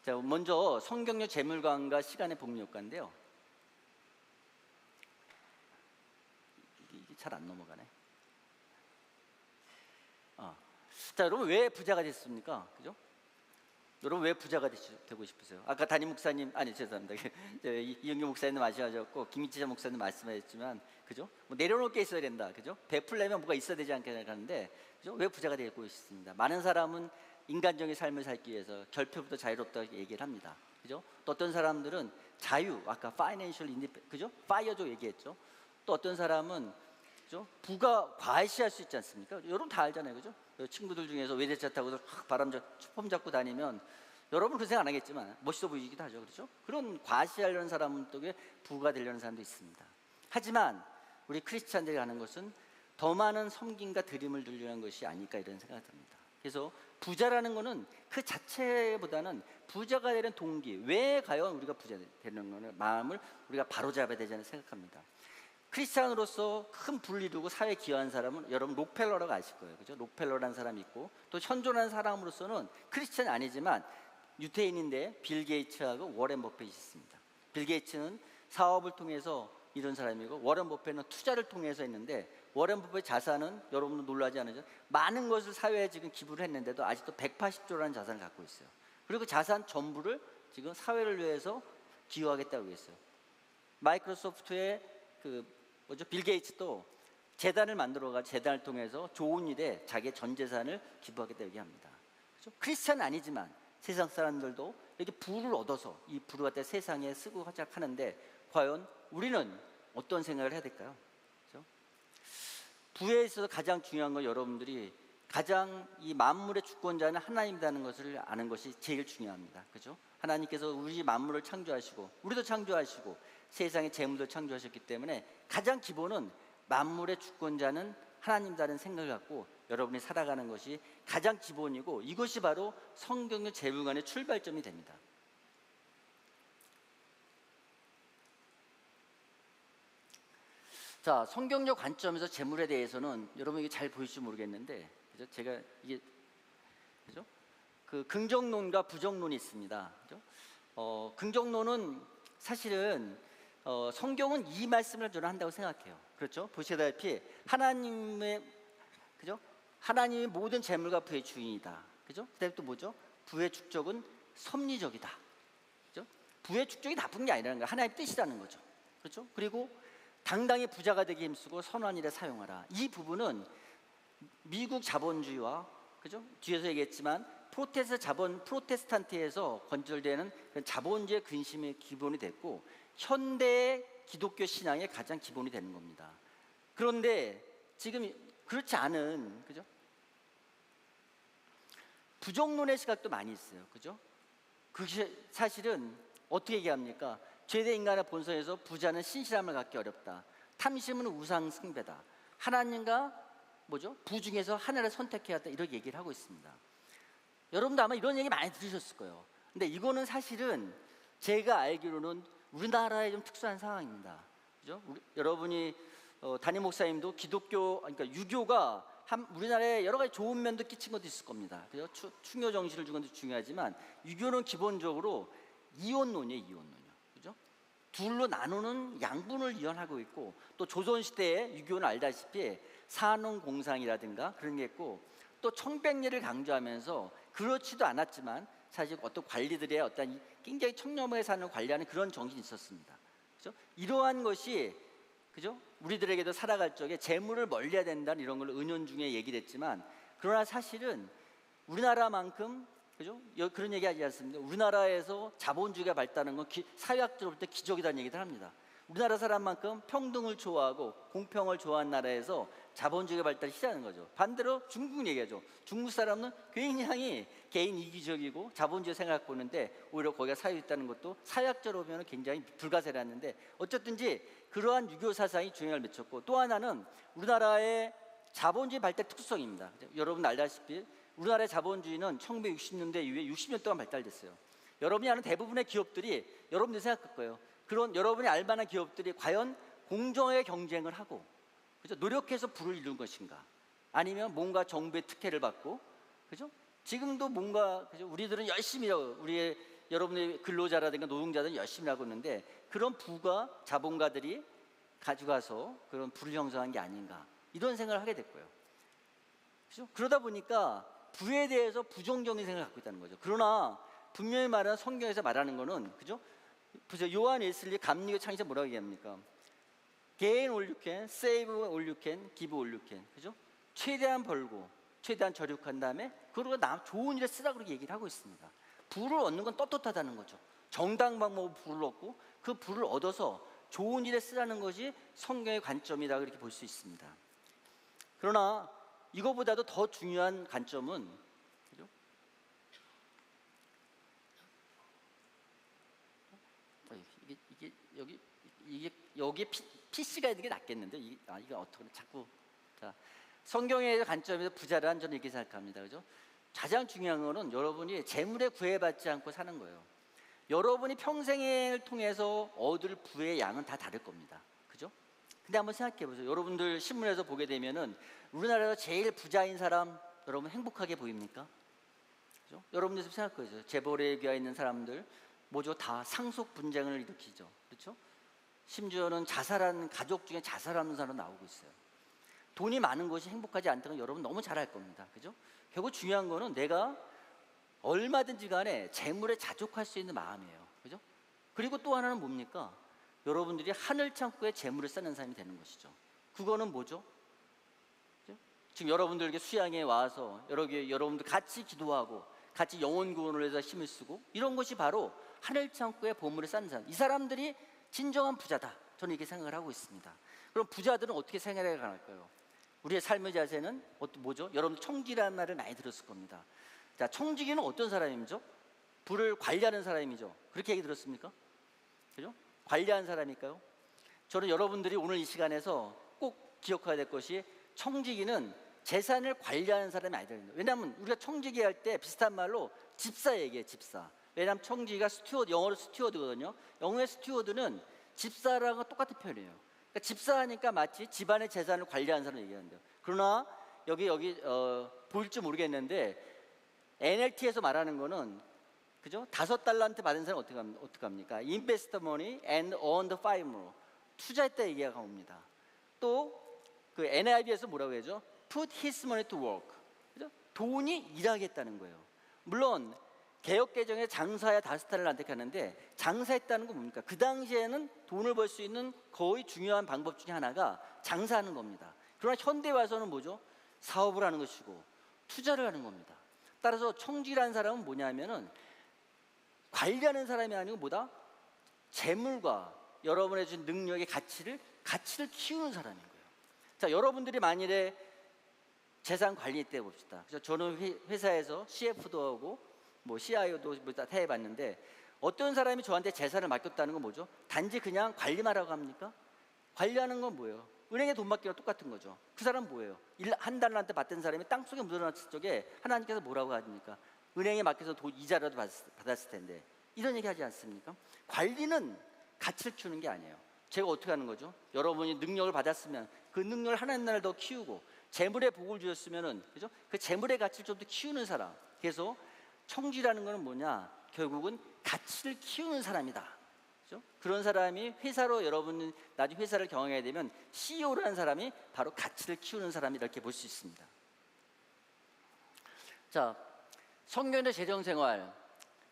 자, 먼저 성경적 재물관과 시간의 복리효과인데요. 이게 잘 안 넘어가네. 자, 여러분 왜 부자가 됐습니까? 그죠? 여러분 왜 부자가 되고 싶으세요? 아까 담임 목사님, 아니 죄송합니다. 이영규 목사님도 말씀하셨고 김민재 목사님 말씀하셨지만, 그죠? 뭐 내려놓을 게 있어야 된다, 그죠? 베풀려면 뭐가 있어야 되지 않겠냐 하는데, 그죠? 왜 부자가 되고 싶습니다. 많은 사람은 인간적인 삶을 살기 위해서 결핍부터 자유롭다고 얘기를 합니다, 그죠? 또 어떤 사람들은 자유, 아까 파이낸셜 인디펜, 그죠? 파이어족 얘기했죠. 또 어떤 사람은 그죠? 부가 과시할 수 있지 않습니까? 여러분 다 알잖아요, 그죠? 친구들 중에서 외제차 타고서 바람 폼 잡고 다니면 여러분 그 생각 안 하겠지만 멋있어 보이기도 하죠, 그렇죠? 그런 과시하려는 사람은 또 부가 되려는 사람도 있습니다. 하지만 우리 크리스찬들이 하는 것은 더 많은 섬김과 드림을 누리려는 것이 아닐까 이런 생각이 듭니다. 그래서 부자라는 것은 그 자체보다는 부자가 되는 동기, 왜 과연 우리가 부자 되는 거는 마음을 우리가 바로잡아야 되지 않나 생각합니다. 크리스찬으로서 큰 부를 이루고 사회에 기여한 사람은 여러분 록펠러라고 아실 거예요, 그죠? 록펠러라는 사람이 있고, 또 현존하는 사람으로서는 크리스찬이 아니지만 유태인인데 빌 게이츠하고 워렌 버핏이 있습니다. 빌 게이츠는 사업을 통해서 이런 사람이고, 워렌 버핏은 투자를 통해서 했는데, 워렌 버핏의 자산은 여러분도 놀라지 않으죠? 많은 것을 사회에 지금 기부를 했는데도 아직도 180조라는 자산을 갖고 있어요. 그리고 자산 전부를 지금 사회를 위해서 기여하겠다고 했어요. 마이크로소프트의 빌 게이츠도 재단을 만들어가지고 재단을 통해서 좋은 일에 자기의 전 재산을 기부하겠다 얘기합니다. 그렇죠? 크리스찬은 아니지만 세상 사람들도 이렇게 부를 얻어서 이 부를 갖다 세상에 쓰고 하자하는데, 과연 우리는 어떤 생각을 해야 될까요? 그렇죠? 부에 있어서 가장 중요한 건 여러분들이 가장 이 만물의 주권자는 하나님이라는 것을 아는 것이 제일 중요합니다. 그렇죠? 하나님께서 우리 만물을 창조하시고 우리도 창조하시고 세상의 재물도 창조하셨기 때문에 가장 기본은 만물의 주권자는 하나님이라는 생각을 갖고 여러분이 살아가는 것이 가장 기본이고, 이것이 바로 성경의 재물관의 출발점이 됩니다. 자, 성경적 관점에서 재물에 대해서는 여러분에게 잘 보일지 모르겠는데, 그죠? 제가 이게 그죠? 그 긍정론과 부정론이 있습니다. 그죠? 긍정론은 사실은 성경은 이 말씀을 저는 한다고 생각해요. 그렇죠? 보시다시피 하나님의 그죠? 하나님이 모든 재물과 부의 주인이다. 그죠? 그다음에 또 뭐죠? 부의 축적은 섭리적이다. 그죠? 부의 축적이 나쁜 게 아니라는 거예요. 하나님의 뜻이라는 거죠. 그렇죠? 그리고 당당히 부자가 되기 힘쓰고 선한 일에 사용하라. 이 부분은 미국 자본주의와 그죠? 뒤에서 얘기했지만 프로테스탄트에서 건설되는 자본주의 근심의 기본이 됐고 현대의 기독교 신앙의 가장 기본이 되는 겁니다. 그런데 지금 그렇지 않은 그죠? 부정론의 시각도 많이 있어요. 그죠? 그게 사실은 어떻게 얘기합니까? 죄대 인간의 본성에서 부자는 신실함을 갖기 어렵다. 탐심은 우상 숭배다. 하나님과 뭐죠? 부 중에서 하나를 선택해야 한다. 이렇게 얘기를 하고 있습니다. 여러분도 아마 이런 얘기 많이 들으셨을 거예요. 근데 이거는 사실은 제가 알기로는 우리나라의 좀 특수한 상황입니다. 그죠? 여러분이 담임 목사님도 기독교, 그러니까 유교가 우리나라에 여러 가지 좋은 면도 끼친 것도 있을 겁니다. 그죠? 충효 정신을 준 것도 중요하지만 유교는 기본적으로 이혼론이에요, 이혼론이요. 그죠? 둘로 나누는 양분을 이혼하고 있고 또 조선 시대에 유교는 알다시피 산업공상이라든가 그런 게 있고 또 청백리를 강조하면서 그렇지도 않았지만 사실 어떤 관리들의 어떤 굉장히 청렴하게 사는 관리하는 그런 정신이 있었습니다. 그죠? 이러한 것이 그죠? 우리들에게도 살아갈 적에 재물을 멀리해야 된다는 이런 걸 은연중에 얘기했지만 그러나 사실은 우리나라만큼 그죠? 그런 얘기 하지 않습니까? 우리나라에서 자본주의가 발달한 건 사회학적으로 볼 때 기적이라는 얘기를 합니다. 우리나라 사람만큼 평등을 좋아하고 공평을 좋아하는 나라에서 자본주의가 발달이 시작하는 거죠. 반대로 중국 얘기하죠. 중국 사람은 굉장히 개인 이기적이고 자본주의 생각하고 있는데 오히려 거기가 사유에 있다는 것도 사회학적으로 보면 굉장히 불가사리했는데 어쨌든지 그러한 유교 사상이 중영을 미쳤고 또 하나는 우리나라의 자본주의 발달 특수성입니다. 여러분 알다시피 우리나라의 자본주의는 1960년대 이후에 60년 동안 발달됐어요. 여러분이 아는 대부분의 기업들이 여러분들이 생각할 거예요. 그런 여러분이 알만한 기업들이 과연 공정하게 경쟁을 하고 그죠? 노력해서 부를 이룬 것인가? 아니면 뭔가 정부의 특혜를 받고 그죠? 지금도 뭔가 그죠? 우리들은 열심히 우리의 여러분의 근로자라든가 노동자들은 열심히 하고 있는데 그런 부가 자본가들이 가져가서 그런 부를 형성한 게 아닌가 이런 생각을 하게 됐고요. 그죠? 그러다 보니까 부에 대해서 부정적인 생각을 갖고 있다는 거죠. 그러나 분명히 말하는 성경에서 말하는 거는 그죠? 요한 웨슬리 감리교 창시자 뭐라고 얘기합니까? Gain all you can, save all you can, give all you can. 그죠? 최대한 벌고 최대한 저력한 다음에 그러고 좋은 일에 쓰라고 그렇게 얘기를 하고 있습니다. 부를 얻는 건 떳떳하다는 거죠. 정당 방법으로 부를 얻고 그 부를 얻어서 좋은 일에 쓰라는 것이 성경의 관점이다 그렇게 볼 수 있습니다. 그러나 이거보다도 더 중요한 관점은 그죠? 여기 PC가 있는 게 낫겠는데 이게 어떻게 자꾸 자, 성경의 관점에서 부자란 저는 이렇게 생각합니다. 그죠? 가장 중요한 거는 여러분이 재물에 구애받지 않고 사는 거예요. 여러분이 평생을 통해서 얻을 부의 양은 다 다를 겁니다. 그죠? 근데 한번 생각해 보세요. 여러분들 신문에서 보게 되면은 우리나라에서 제일 부자인 사람 여러분 행복하게 보입니까? 그죠? 여러분들 생각해 보세요. 재벌에 비하 있는 사람들 뭐죠? 다 상속 분쟁을 일으키죠. 그렇죠? 심지어는 자살한 가족 중에 자살하는 사람 나오고 있어요. 돈이 많은 것이 행복하지 않다는 건 여러분 너무 잘 알 겁니다. 그죠? 결국 중요한 거는 내가 얼마든지 간에 재물에 자족할 수 있는 마음이에요. 그죠? 그리고 또 하나는 뭡니까? 여러분들이 하늘 창고에 재물을 쌓는 사람이 되는 것이죠. 그거는 뭐죠? 그죠? 지금 여러분들에게 수양에 와서 여러분들 같이 기도하고 같이 영혼 구원을 위해서 힘을 쓰고 이런 것이 바로 하늘 창고에 보물을 쌓는 사람. 이 사람들이 진정한 부자다. 저는 이렇게 생각을 하고 있습니다. 그럼 부자들은 어떻게 생활해 갈까요? 우리의 삶의 자세는 뭐죠? 여러분 청지기라는 말을 많이 들었을 겁니다. 자, 청지기는 어떤 사람이죠? 부를 관리하는 사람이죠. 그렇게 얘기 들었습니까? 그죠? 관리하는 사람일까요? 저는 여러분들이 오늘 이 시간에서 꼭 기억해야 될 것이 청지기는 재산을 관리하는 사람이 아니다. 왜냐하면 우리가 청지기 할 때 비슷한 말로 집사 얘기해요. 집사. 왜냐하면 청지기가 영어로 스튜어드거든요. 영어의 스튜어드는 집사랑과 똑같은 표현이에요. 그러니까 그러니까 집사하니까 마치 집안의 재산을 관리하는 사람 얘기하는데요. 그러나 여기 보일지 모르겠는데 NLT에서 말하는 거는 그죠? 5달란트 받은 사람 어떻게 합니까? Invest money and earn the 5 more. 투자했다 얘기가 옵니다. 또 그 NIV에서 뭐라고 하죠? Put his money to work. 그죠? 돈이 일하겠다는 거예요. 물론 개혁 개정에 장사야 5달란트 하는데 장사했다는 건 뭡니까? 그 당시에는 돈을 벌 수 있는 거의 중요한 방법 중에 하나가 장사하는 겁니다. 그러나 현대 와서는 뭐죠? 사업을 하는 것이고 투자를 하는 겁니다. 따라서 청지라는 사람은 뭐냐면은 관리하는 사람이 아니고 뭐다? 재물과 여러분의 준 능력의 가치를 키우는 사람인 거예요. 자, 여러분들이 만일에 재산 관리 때 봅시다. 그래서 저는 회사에서 CF도 하고 뭐 CIO도 다 해봤는데 어떤 사람이 저한테 재산을 맡겼다는 건 뭐죠? 단지 그냥 관리만 하고 합니까? 관리하는 건 뭐예요? 은행에 돈 맡기랑 똑같은 거죠. 그 사람 뭐예요? 한 달한테 받던 사람이 땅속에 묻어놨을 적에 하나님께서 뭐라고 하십니까? 은행에 맡겨서 이자라도 받았을 텐데 이런 얘기 하지 않습니까? 관리는 가치를 키우는 게 아니에요. 제가 어떻게 하는 거죠? 여러분이 능력을 받았으면 그 능력을 하나하나 더 키우고 재물의 복을 주셨으면은 그죠? 그 재물의 가치를 좀 더 키우는 사람. 그래서 청지라는 거는 뭐냐? 결국은 가치를 키우는 사람이다. 그죠? 그런 사람이 회사로 여러분 나중에 회사를 경영해야 되면 CEO라는 사람이 바로 가치를 키우는 사람이 이렇게 볼 수 있습니다. 자, 성경의 재정생활,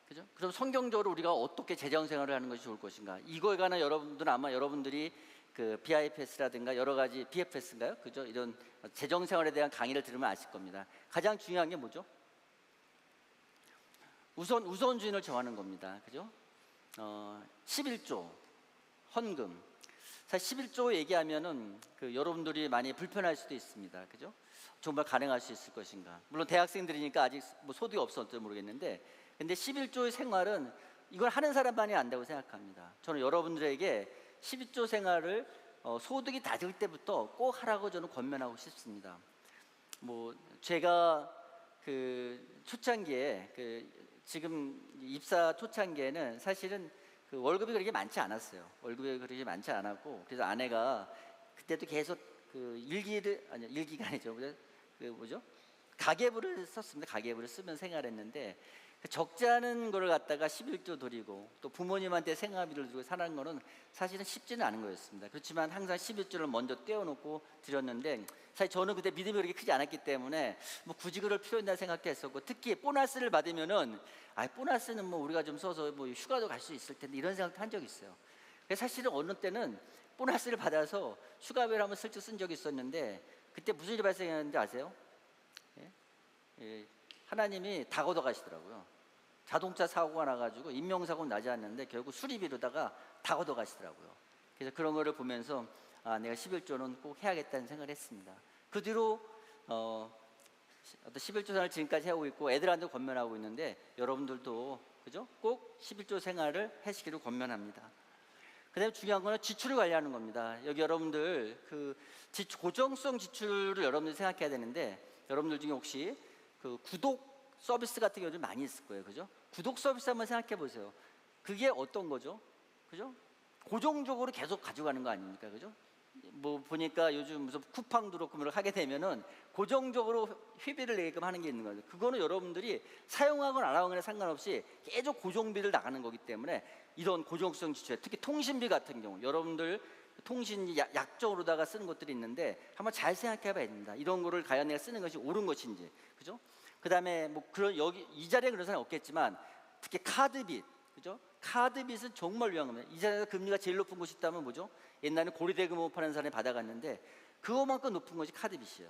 그죠? 그럼 성경적으로 우리가 어떻게 재정생활을 하는 것이 좋을 것인가? 이거에 관한 여러분들은 아마 여러분들이 그 BIPS라든가 여러 가지 BFS인가요? 그죠? 이런 재정생활에 대한 강의를 들으면 아실 겁니다. 가장 중요한 게 뭐죠? 우선순위를 정하는 겁니다. 그죠? 11조 헌금. 사실 11조 얘기하면은 그 여러분들이 많이 불편할 수도 있습니다. 그죠? 정말 가능할 수 있을 것인가? 물론 대학생들이니까 아직 뭐 소득이 없었는지 모르겠는데, 근데 11조의 생활은 이걸 하는 사람만이 안다고 생각합니다. 저는 여러분들에게 11조 생활을 소득이 낮을 때부터 꼭 하라고 저는 권면하고 싶습니다. 뭐 제가 그 초창기에 지금 입사 초창기에는 사실은 그 월급이 그렇게 많지 않았어요. 월급이 그렇게 많지 않았고, 그래서 아내가 그때도 계속 그 일기가 아니죠. 그 뭐죠? 가계부를 썼습니다. 가계부를 쓰면 생활했는데 그 적지 않은 걸 갖다가 11조 드리고 또 부모님한테 생활비를 주고 사는 거는 사실은 쉽지는 않은 거였습니다. 그렇지만 항상 11조를 먼저 떼어놓고 드렸는데 사실 저는 그때 믿음이 그렇게 크지 않았기 때문에 뭐 굳이 그럴 필요 있나 생각했었고, 특히 보너스를 받으면은 보너스는 뭐 우리가 좀 써서 뭐 휴가도 갈 수 있을 텐데 이런 생각도 한 적이 있어요. 그래서 사실은 어느 때는 보너스를 받아서 휴가비를 한번 슬쩍 쓴 적이 있었는데 그때 무슨 일이 발생했는지 아세요? 하나님이 다 걷어가시더라고요. 자동차 사고가 나가지고 인명사고는 나지 않는데 결국 수리비로다가 다 걷어가시더라고요. 그래서 그런 거를 보면서 내가 11조는 꼭 해야겠다는 생각을 했습니다. 그 뒤로 어떤 11조 생활을 지금까지 하고 있고 애들한테 권면하고 있는데 여러분들도 그죠? 꼭 11조 생활을 하시기를 권면합니다. 그다음에 중요한 거는 지출을 관리하는 겁니다. 여기 여러분들 그 고정성 지출을 여러분들이 생각해야 되는데, 여러분들 중에 혹시 그 구독 서비스 같은 게 요즘 많이 있을 거예요. 그죠? 구독 서비스 한번 생각해 보세요. 그게 어떤 거죠? 그죠? 고정적으로 계속 가져가는 거 아닙니까? 그죠? 뭐 보니까 요즘 무슨 쿠팡 들어오면 하게 되면은 고정적으로 회비를 내게끔 하는 게 있는 거죠. 그거는 여러분들이 사용하거나 안 하거나 상관없이 계속 고정비를 나가는 거기 때문에 이런 고정성 지출, 특히 통신비 같은 경우 여러분들 통신 약정으로다가 쓰는 것들이 있는데 한번 잘 생각해 봐야 됩니다. 이런 거를 과연 내가 쓰는 것이 옳은 것인지. 그죠? 그다음에 뭐 그런 여기 이 자리에 그런 사람이 없겠지만 특히 카드빚. 그죠? 카드빚은 정말 위험한 겁니다. 이 자리에서 금리가 제일 높은 곳이 있다면 뭐죠? 옛날에 고리대금을 파는 사람이 받아갔는데 그거만큼 높은 것이 카드빚이에요.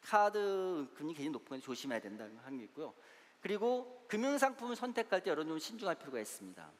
카드 금리 굉장히 높은 건 조심해야 된다는 게 있고요. 그리고 금융상품을 선택할 때 여러분 좀 신중할 필요가 있습니다.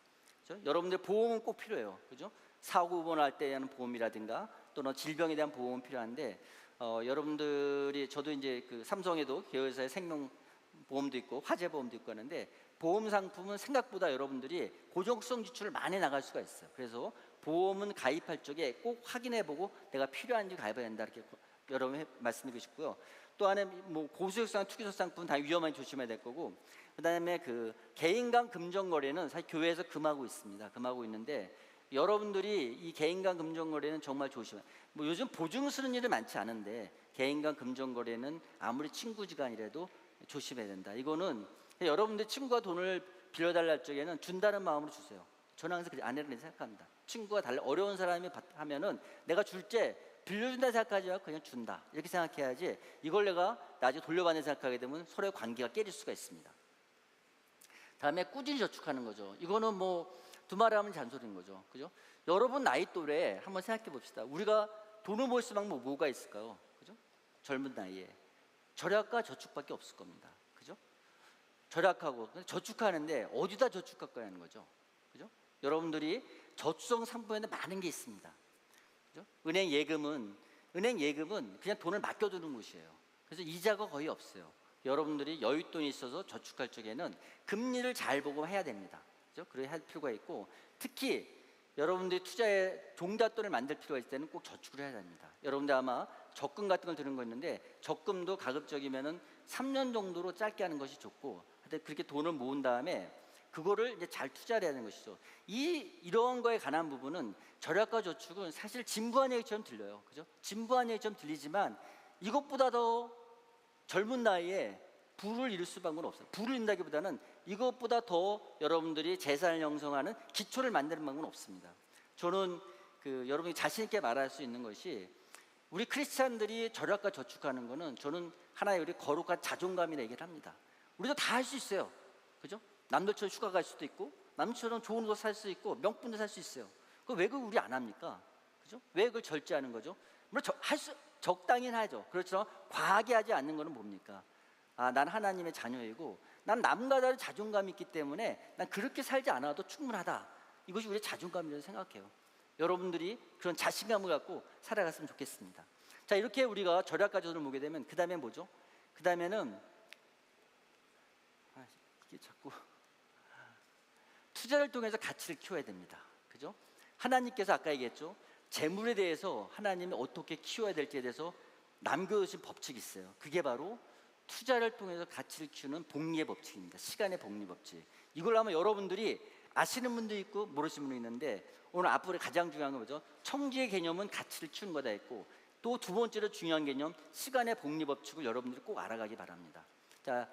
그죠? 여러분들 보험은 꼭 필요해요. 그죠? 사고 입원할 때 하는 보험이라든가 또는 질병에 대한 보험은 필요한데 여러분들이 저도 이제 그 삼성에도 계열사의 생명보험도 있고 화재보험도 있고 하는데 보험 상품은 생각보다 여러분들이 고정성 지출을 많이 나갈 수가 있어요. 그래서 보험은 가입할 적에 꼭 확인해보고 내가 필요한지 가입해야 된다 이렇게 여러분 말씀드리고 싶고요. 또 안에 뭐 고수익성 투기성 상품 다 위험하게 조심해야 될 거고, 그다음에 그 개인 간 금전 거래는 사실 교회에서 금하고 있습니다. 금하고 있는데 여러분들이 이 개인 간 금전거래는 정말 조심해요. 뭐 요즘 보증 쓰는 일은 많지 않은데 개인 간 금전거래는 아무리 친구지간이라도 조심해야 된다. 이거는 여러분들 친구가 돈을 빌려달라 할 적에는 준다는 마음으로 주세요. 저는 항상 안 해야 된다고 생각합니다. 친구가 어려운 사람이 하면은 내가 줄 때 빌려준다 생각하지 말고 그냥 준다 이렇게 생각해야지, 이걸 내가 나중에 돌려받는 생각하게 되면 서로의 관계가 깨질 수가 있습니다. 다음에 꾸준히 저축하는 거죠. 이거는 뭐 두말하면 잔소리인 거죠. 그죠? 여러분 나이 또래 한번 생각해 봅시다. 우리가 돈을 모을 수 있는 방법 뭐가 있을까요? 그죠? 젊은 나이에 절약과 저축밖에 없을 겁니다. 그죠? 절약하고 저축하는데 어디다 저축할 거냐는 거죠. 그죠? 여러분들이 저축성 상품에는 많은 게 있습니다. 그죠? 은행 예금은 그냥 돈을 맡겨두는 곳이에요. 그래서 이자가 거의 없어요. 여러분들이 여윳돈이 있어서 저축할 적에는 금리를 잘 보고 해야 됩니다. 그죠? 그렇게 할 필요가 있고, 특히 여러분들이 투자에 종잣돈을 만들 필요가 있을 때는 꼭 저축을 해야 됩니다. 여러분들 아마 적금 같은 걸 들은 거 있는데, 적금도 가급적이면은 3년 정도로 짧게 하는 것이 좋고, 하여튼 그렇게 돈을 모은 다음에 그거를 이제 잘 투자를 해야 되는 것이죠. 이런 거에 관한 부분은 절약과 저축은 사실 진부한 얘기처럼 들려요. 그죠? 진부한 얘기처럼 들리지만 이것보다 더 젊은 나이에 부를 이룰 수밖에 없어요. 부를 이룬다기보다는 이것보다 더 여러분들이 재산을 형성하는 기초를 만드는 방법은 없습니다. 저는 여러분이 자신 있게 말할 수 있는 것이, 우리 크리스찬들이 절약과 저축하는 거는 저는 하나의 우리 거룩한 자존감이라 얘기를 합니다. 우리도 다 할 수 있어요. 그죠? 남들처럼 휴가 갈 수도 있고, 남들처럼 좋은 옷 살 수 있고, 명품도 살 수 있어요. 왜 그걸 우리 안 합니까? 그죠? 왜 그걸 절제하는 거죠? 물론 적당히 하죠. 그렇지만 과하게 하지 않는 것은 뭡니까? 난 하나님의 자녀이고 난 남과 다른 자존감이 있기 때문에 난 그렇게 살지 않아도 충분하다. 이것이 우리의 자존감이라고 생각해요. 여러분들이 그런 자신감을 갖고 살아갔으면 좋겠습니다. 자, 이렇게 우리가 절약과 저축을 보게 되면 그 다음에 뭐죠? 그 다음에는 이게 자꾸 투자를 통해서 가치를 키워야 됩니다. 그죠? 하나님께서 아까 얘기했죠. 재물에 대해서 하나님이 어떻게 키워야 될지에 대해서 남겨주신 법칙이 있어요. 그게 바로 투자를 통해서 가치를 키우는 복리의 법칙입니다. 시간의 복리 법칙. 이걸 아마 여러분들이 아시는 분도 있고 모르시는 분도 있는데, 오늘 앞으로 가장 중요한 건 뭐죠? 청지의 개념은 가치를 키우는 거다 했고, 또 두 번째로 중요한 개념 시간의 복리 법칙을 여러분들이 꼭 알아가기 바랍니다. 자,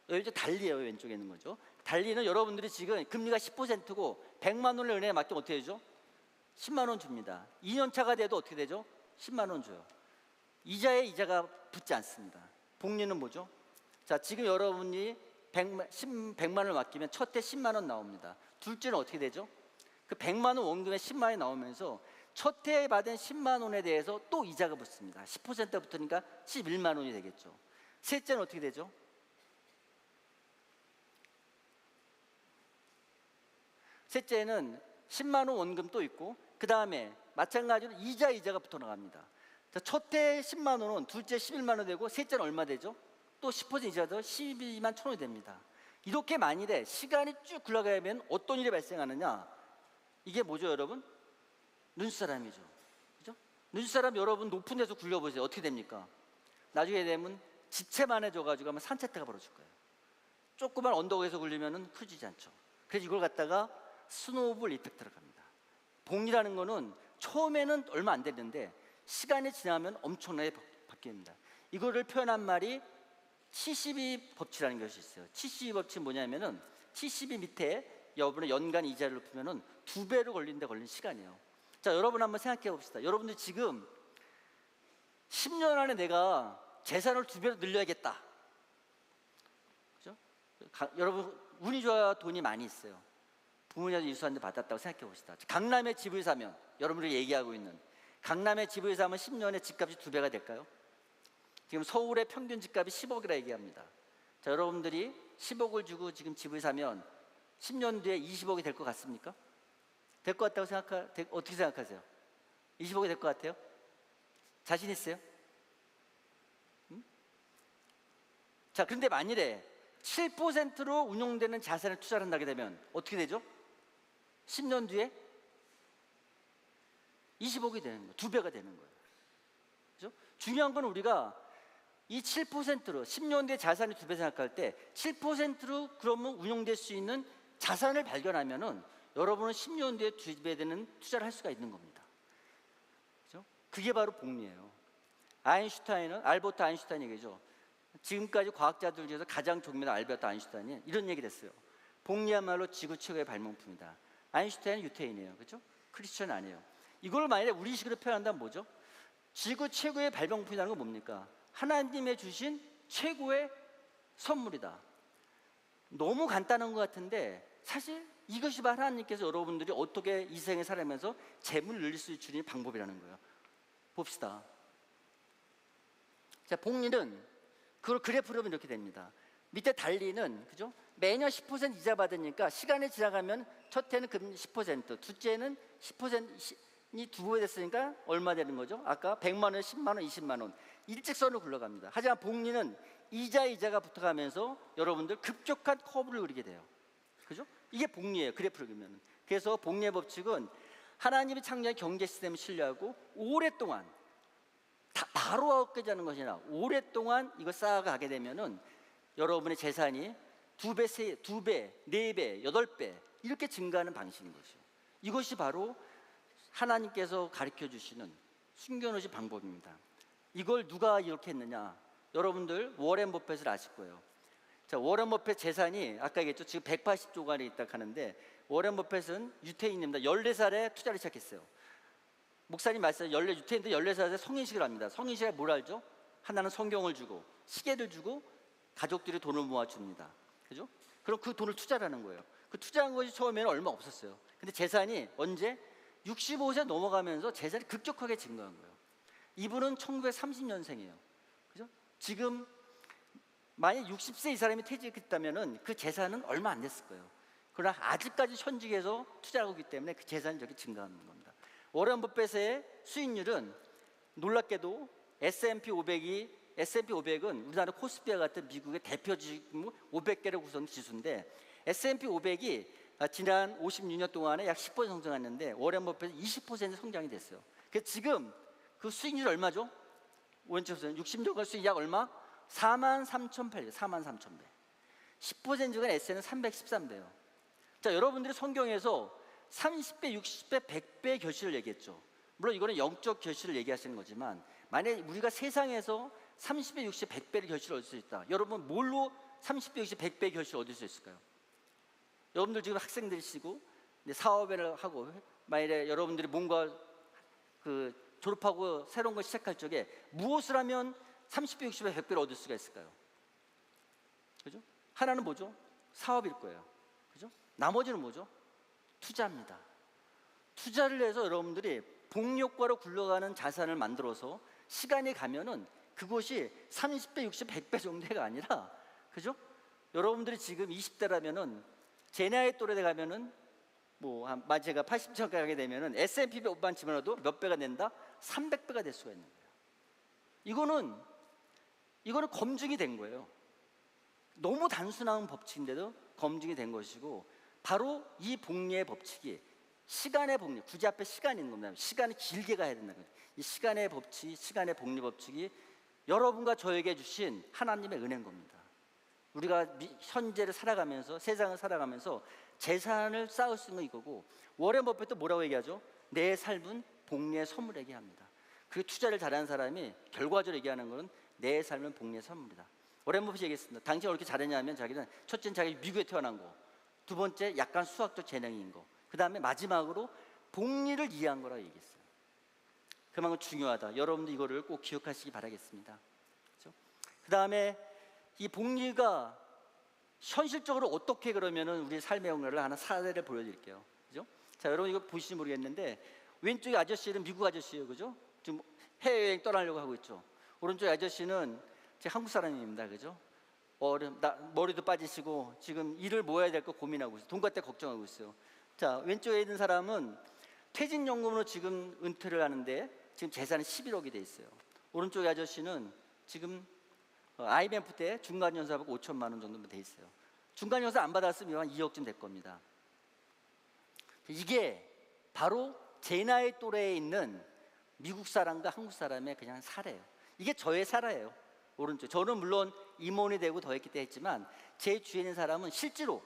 여기 달리예요. 왼쪽에 있는 거죠. 달리는 여러분들이 지금 금리가 10%고 100만 원을 은행에 맡기면 어떻게 되죠? 10만 원 줍니다. 2년 차가 돼도 어떻게 되죠? 10만 원 줘요. 이자에 이자가 붙지 않습니다. 복리는 뭐죠? 자, 지금 여러분이 100만 원을 맡기면 첫 해 10만 원 나옵니다. 둘째는 어떻게 되죠? 그 100만 원 원금에 10만 원이 나오면서 첫 해에 받은 10만 원에 대해서 또 이자가 붙습니다. 10% 붙으니까 11만 원이 되겠죠. 셋째는 어떻게 되죠? 셋째는 10만 원 원금 또 있고, 그 다음에 마찬가지로 이자가 붙어 나갑니다. 첫 해 10만 원은 둘째 11만 원 되고, 셋째는 얼마 되죠? 또 10% 이자도 12만 1천 원이 됩니다. 이렇게 만일에 시간이 쭉 흘러가면 어떤 일이 발생하느냐? 이게 뭐죠, 여러분? 눈사람이죠. 그죠? 눈사람 여러분 높은 데서 굴려보세요. 어떻게 됩니까? 나중에 되면 지체만해져가지고 아마 산채대가 벌어질 거예요. 조그만 언덕에서 굴리면 커지지 않죠. 그래서 이걸 갖다가 스노우볼 이펙트로 갑니다. 복리라는 거는 처음에는 얼마 안 됐는데 시간이 지나면 엄청나게 바뀝니다. 이거를 표현한 말이 72 법칙이라는 것이 있어요. 72 법칙은 뭐냐면은 72 밑에 여러분의 연간 이자를 높이면은 2배로 걸린 시간이에요. 자, 여러분 한번 생각해 봅시다. 여러분들 지금 10년 안에 내가 재산을 2배로 늘려야겠다. 그죠? 여러분 운이 좋아야 돈이 많이 있어요. 부모님한테 유산을 받았다고 생각해 봅시다. 강남에 집을 사면, 여러분들이 얘기하고 있는 강남에 집을 사면 10년에 집값이 2배가 될까요? 지금 서울의 평균 집값이 10억이라 얘기합니다. 자, 여러분들이 10억을 주고 지금 집을 사면 10년 뒤에 20억이 될 것 같습니까? 될 것 같다고 어떻게 생각하세요? 20억이 될 것 같아요? 자신 있어요? 자, 그런데 만일에 7%로 운용되는 자산을 투자를 한다게 되면 어떻게 되죠? 10년 뒤에 20억이 되는 거예요. 2배가 되는 거예요. 그죠? 중요한 건 우리가 이 7%로 10년 뒤에 자산이 2배 생각할 때 7%로 그러면 운용될 수 있는 자산을 발견하면은 여러분은 10년 뒤에 집에 되는 투자를 할 수가 있는 겁니다. 그죠? 그게 바로 복리예요. 알버트 아인슈타인 얘기죠. 지금까지 과학자들 중에서 가장 존경하는 알버트 아인슈타인이 이런 얘기를 했어요. 복리야말로 지구 최고의 발명품이다. 아인슈타인은 유태인이에요. 그렇죠? 크리스천 아니에요. 이걸 만약에 우리식으로 표현한다면 뭐죠? 지구 최고의 발명품이라는 건 뭡니까? 하나님의 주신 최고의 선물이다. 너무 간단한 것 같은데 사실 이것이 바로 하나님께서 여러분들이 어떻게 이 세상에 살아가면서 재물을 늘릴 수 있는 방법이라는 거예요. 봅시다. 자, 복리는 그걸 그래프로 보면 이렇게 됩니다. 밑에 달리는, 그죠? 매년 10% 이자 받으니까 시간이 지나가면 첫 해는 금 10%, 둘째는 10%이 두 배 됐으니까 얼마 되는 거죠? 아까 100만 원, 10만 원, 20만 원 일직선으로 굴러갑니다. 하지만 복리는 이자가 붙어가면서 여러분들 급격한 커브를 그리게 돼요. 그죠? 이게 복리예요. 그래프를 그리면. 그래서 복리의 법칙은 하나님이 창조한 경제 시스템을 신뢰하고 오랫동안 바로 얻게 되는 것이 아니라 오랫동안 이거 쌓아가게 되면은 여러분의 재산이 2배, 2배, 4배, 8배 이렇게 증가하는 방식인 것이죠. 이것이 바로 하나님께서 가르쳐 주시는 숨겨놓으신 방법입니다. 이걸 누가 이렇게 했느냐? 여러분들 워렌 버핏을 아실 거예요. 자, 워렌 버핏 재산이 아까 얘기했죠. 지금 180조가 있다고 하는데 워렌 버핏은 유태인입니다. 14살에 투자를 시작했어요. 목사님 말씀 유태인들 14살에 성인식을 합니다. 성인식에 뭘 알죠? 하나는 성경을 주고 시계를 주고 가족들이 돈을 모아줍니다. 그죠? 그럼 그 돈을 투자하는 거예요. 그 투자한 것이 처음에는 얼마 없었어요. 근데 재산이 언제? 65세 넘어가면서 재산이 급격하게 증가한 거예요. 이분은 1930년생이에요. 그죠? 지금 만약 60세 이 사람이 퇴직했다면은 그 재산은 얼마 안 됐을 거예요. 그러나 아직까지 현직에서 투자하고 있기 때문에 그 재산이 저렇게 증가하는 겁니다. 워렌 버핏의 수익률은 놀랍게도 S&P 500은 우리나라 코스피와 같은 미국의 대표 지수 500개를 구성한 지수인데 S&P 500이 지난 56년 동안에 약 10% 성장했는데 워렌 버핏은 20% 성장이 됐어요. 그래서 지금 그 수익률이 얼마죠? 오른쪽에서는 60년간 수익 약 얼마? 43,800배, 43,000배. 10%가 S는 313배예요. 자, 여러분들이 성경에서 30배, 60배, 100배의 결실을 얘기했죠. 물론 이거는 영적 결실을 얘기하시는 거지만 만약에 우리가 세상에서 30배, 60배, 100배의 결실을 얻을 수 있다. 여러분 뭘로 30배, 60배, 100배의 결실을 얻을 수 있을까요? 여러분들 지금 학생들이시고 사업을 하고 만약에 여러분들이 뭔가 졸업하고 새로운 걸 시작할 적에 무엇을 하면 30배, 60배, 100배를 얻을 수가 있을까요? 그죠? 하나는 뭐죠? 사업일 거예요. 그죠? 나머지는 뭐죠? 투자입니다. 투자를 해서 여러분들이 복리효과로 굴러가는 자산을 만들어서 시간이 가면은 그것이 30배, 60배, 100배 정도가 아니라, 그죠? 여러분들이 지금 20대라면은 제 나이 또래 가면은 제가 80점 가게 되면은 S&P 500만 치면도 몇 배가 된다? 300배가 될 수가 있는 거예요. 이거는 검증이 된 거예요. 너무 단순한 법칙인데도 검증이 된 것이고 바로 이 복리의 법칙이 시간의 복리, 굳이 앞에 시간이 있는 겁니다. 시간이 길게 가야 된다는 거죠. 이 시간의 법칙, 시간의 복리 법칙이 여러분과 저에게 주신 하나님의 은혜인 겁니다. 우리가 현재를 살아가면서 세상을 살아가면서 재산을 쌓을 수 있는 이거고 워렌 버핏도 뭐라고 얘기하죠? 내 삶은 복리의 선물 얘기합니다. 그 투자를 잘하는 사람이 결과적으로 얘기하는 것은 내 삶은 복리의 선물이다. 워렌 버핏이 얘기했습니다. 당신이 왜 이렇게 잘했냐면 자기는 첫째는 자기 미국에 태어난 거, 두 번째 약간 수학적 재능인 거, 그 다음에 마지막으로 복리를 이해한 거라고 얘기했어요. 그만큼 중요하다. 여러분도 이거를 꼭 기억하시기 바라겠습니다. 그렇죠? 그 다음에 이 복리가 현실적으로 어떻게 그러면은 우리 삶의 영역을 하나 사례를 보여드릴게요. 그죠? 자, 여러분 이거 보시지 모르겠는데 왼쪽 아저씨는 미국 아저씨예요, 그죠? 지금 해외여행 떠나려고 하고 있죠. 오른쪽 아저씨는 제 한국 사람입니다, 그죠? 머리도 빠지시고 지금 일을 뭐 해야 될까 고민하고 있어요. 돈 갖다 걱정하고 있어요. 자, 왼쪽에 있는 사람은 퇴직연금으로 지금 은퇴를 하는데 지금 재산이 11억이 돼 있어요. 오른쪽 아저씨는 지금 IMF 때 중간연사 받고 5천만 원 정도 돼 있어요. 중간연사 안 받았으면 한 2억쯤 될 겁니다. 이게 바로 제 나이 또래에 있는 미국 사람과 한국 사람의 그냥 사례예요. 이게 저의 사례예요. 오른쪽. 저는 물론 임원이 되고 더 했기 때문에 했지만 제 주위에 있는 사람은 실제로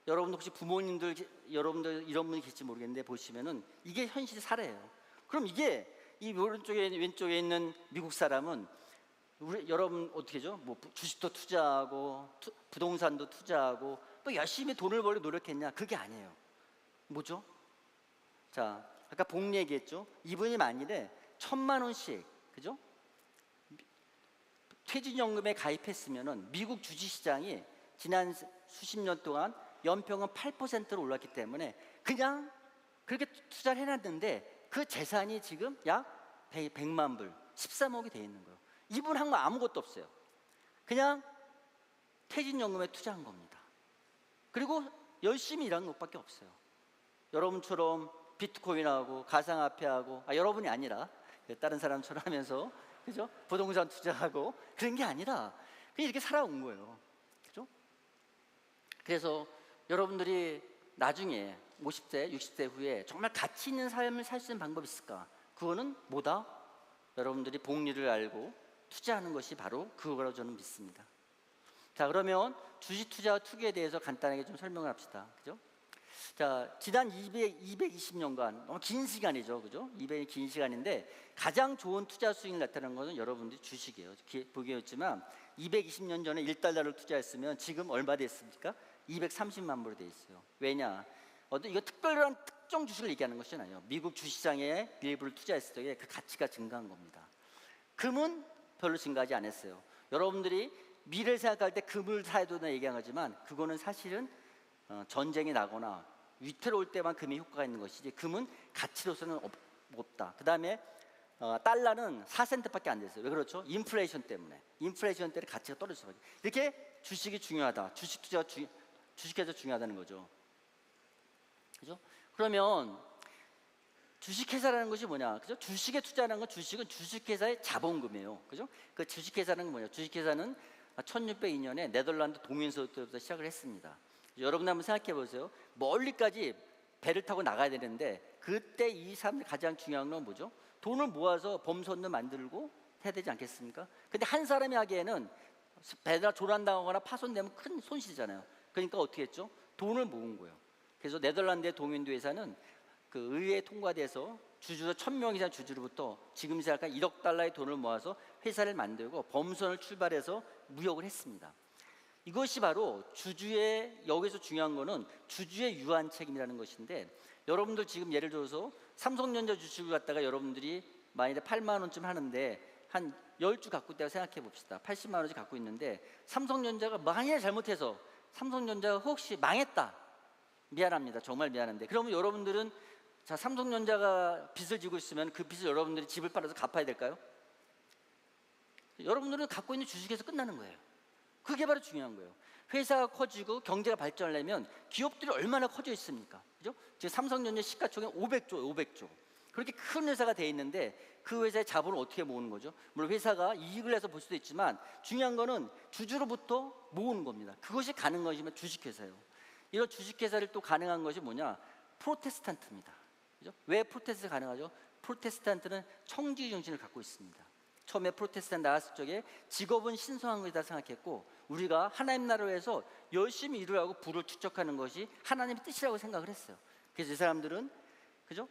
여러분 혹시 부모님들 여러분들 이런 분이 계실지 모르겠는데 보시면은 이게 현실 사례예요. 그럼 이게 이 오른쪽에 왼쪽에 있는 미국 사람은 여러분 어떻게 죠? 뭐 주식도 투자하고 부동산도 투자하고 또 열심히 돈을 벌려 노력했냐? 그게 아니에요. 뭐죠? 자, 아까 복 얘기했죠. 이분이 만일에 1,000만 원씩, 그죠? 퇴직연금에 가입했으면은 미국 주식시장이 지난 수십 년 동안 연평균 8%로 올랐기 때문에 그냥 그렇게 투자를 해놨는데 그 재산이 지금 약 100만 불, 13억이 돼 있는 거예요. 이분 한 거 아무것도 없어요. 그냥 퇴직연금에 투자한 겁니다. 그리고 열심히 일한 것밖에 없어요. 여러분처럼 비트코인하고 가상화폐하고 여러분이 아니라 다른 사람처럼 하면서, 그죠? 부동산 투자하고 그런 게 아니라 그냥 이렇게 살아온 거예요. 그죠? 그래서 여러분들이 나중에 50대, 60대 후에 정말 가치 있는 삶을 살 수 있는 방법이 있을까? 그거는 뭐다? 여러분들이 복리를 알고 투자하는 것이 바로 그거라고 저는 믿습니다. 자, 그러면 주식 투자와 투기에 대해서 간단하게 좀 설명을 합시다. 그죠? 자, 지난 220년간 너무 긴 시간이죠, 그죠? 200이 긴 시간인데 가장 좋은 투자 수익이 나타나는 것은 여러분들이 주식이에요. 보기였지만 220년 전에 1달러를 투자했으면 지금 얼마 됐습니까? 230만 불이 돼 있어요. 왜냐? 이거 특별한 특정 주식을 얘기하는 것이 아니에요. 미국 주식시장에 일부를 투자했을 때 그 가치가 증가한 겁니다. 금은 별로 증가하지 않았어요. 여러분들이 미래를 생각할 때 금을 사야 된다 얘기한 거지만 그거는 사실은 전쟁이 나거나 위태로울 때만 금이 효과가 있는 것이지 금은 가치로서는 없다. 그 다음에 달러는 4센트밖에 안 됐어요. 왜 그렇죠? 인플레이션 때문에. 인플레이션 때문에 가치가 떨어졌어요. 이렇게 주식이 중요하다. 주식 투자가 주식에서 중요하다는 거죠. 그죠? 그러면 주식회사라는 것이 뭐냐? 그죠? 주식에 투자하는 건 주식은 주식회사의 자본금이에요. 그죠? 그 주식회사는 뭐냐? 주식회사는 1602년에 네덜란드 동인서부터 시작을 했습니다. 여러분 한번 생각해 보세요. 멀리까지 배를 타고 나가야 되는데 그때 이 사람들 가장 중요한 건 뭐죠? 돈을 모아서 범선도 만들고 해야 되지 않겠습니까? 근데 한 사람이 하기에는 배가 조난당하거나 파손되면 큰 손실이잖아요. 그러니까 어떻게 했죠? 돈을 모은 거예요. 그래서 네덜란드의 동인도 회사는 그 의회에 통과돼서 주주 1,000명 이상 주주로부터 지금 생각한 1억 달러의 돈을 모아서 회사를 만들고 범선을 출발해서 무역을 했습니다. 이것이 바로 주주의, 여기서 중요한 거는 주주의 유한 책임이라는 것인데, 여러분들 지금 예를 들어서 삼성전자 주식을 갖다가 여러분들이 만일에 8만 원쯤 하는데 한 10주 갖고 있다고 생각해 봅시다. 80만 원씩 갖고 있는데 삼성전자가 만약에 잘못해서 삼성전자가 혹시 망했다, 미안합니다, 정말 미안한데, 그러면 여러분들은 자, 삼성전자가 빚을 지고 있으면 그 빚을 여러분들이 집을 팔아서 갚아야 될까요? 여러분들은 갖고 있는 주식에서 끝나는 거예요. 그게 바로 중요한 거예요. 회사가 커지고 경제가 발전하려면 기업들이 얼마나 커져 있습니까? 그죠? 지금 삼성전자 시가총액 500조. 그렇게 큰 회사가 돼 있는데 그 회사의 자본을 어떻게 모으는 거죠? 물론 회사가 이익을 내서 볼 수도 있지만 중요한 거는 주주로부터 모으는 겁니다. 그것이 가능한 것이면 주식회사예요. 이런 주식회사를 또 가능한 것이 뭐냐? 프로테스탄트입니다. 그죠? 왜 프로테스트가 가능하죠? 프로테스탄트는 청지기 정신을 갖고 있습니다. 처음에 프로테스탄트 나왔을 적에 직업은 신성한 것이다 생각했고, 우리가 하나님 나라에서 열심히 일을 하고 부를 축적하는 것이 하나님의 뜻이라고 생각을 했어요. 그래서 이 사람들은, 그죠?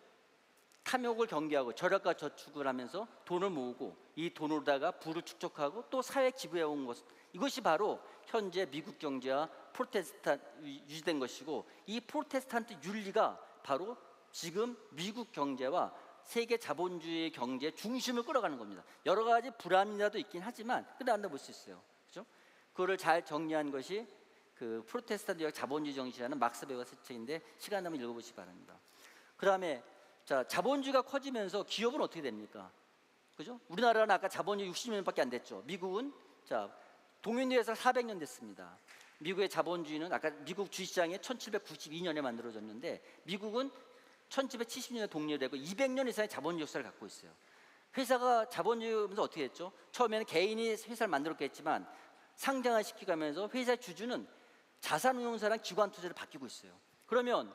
탐욕을 경계하고 절약과 저축을 하면서 돈을 모으고 이 돈으로다가 부를 축적하고 또 사회 기부해 온 것, 이것이 바로 현재 미국 경제와 프로테스탄트 유지된 것이고, 이 프로테스탄트 윤리가 바로 지금 미국 경제와 세계 자본주의 경제의 중심을 끌어가는 겁니다. 여러 가지 불합리라도 있긴 하지만 그래도 볼 수 있어요. 그렇죠? 그거를 잘 정리한 것이 그 프로테스탄트 자본주의 정신이라는 막스 베거 책인데 시간 나면 읽어보시기 바랍니다. 그 다음에 자, 자본주의가 커지면서 기업은 어떻게 됩니까? 그죠? 우리나라는 아까 자본주의 60년밖에 안 됐죠. 미국은 자, 동인도에서 400년 됐습니다. 미국의 자본주의는 아까 미국 주식시장이 1792년에 만들어졌는데 미국은 1770년에 독립되고 200년 이상의 자본주의 역사를 갖고 있어요. 회사가 자본주의면서 어떻게 했죠? 처음에는 개인이 회사를 만들었겠지만 상장화 시키면서 회사의 주주는 자산운용사랑 기관투자를 바뀌고 있어요. 그러면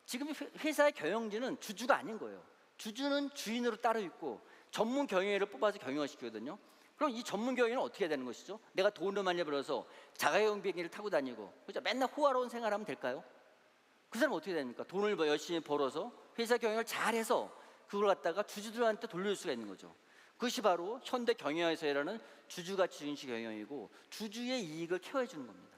지금 회사의 경영진은 주주가 아닌 거예요. 주주는 주인으로 따로 있고 전문 경영인을 뽑아서 경영을 시키거든요. 그럼 이 전문 경영인은 어떻게 해야 되는 것이죠? 내가 돈을 많이 벌어서 자가용 비행기를 타고 다니고 그죠? 맨날 호화로운 생활하면 될까요? 그 사람 어떻게 됩니까? 돈을 열심히 벌어서 회사 경영을 잘해서 그걸 갖다가 주주들한테 돌릴 수가 있는 거죠. 그것이 바로 현대 경영에서 일하는 주주가치 중시 경영이고 주주의 이익을 케어해 주는 겁니다.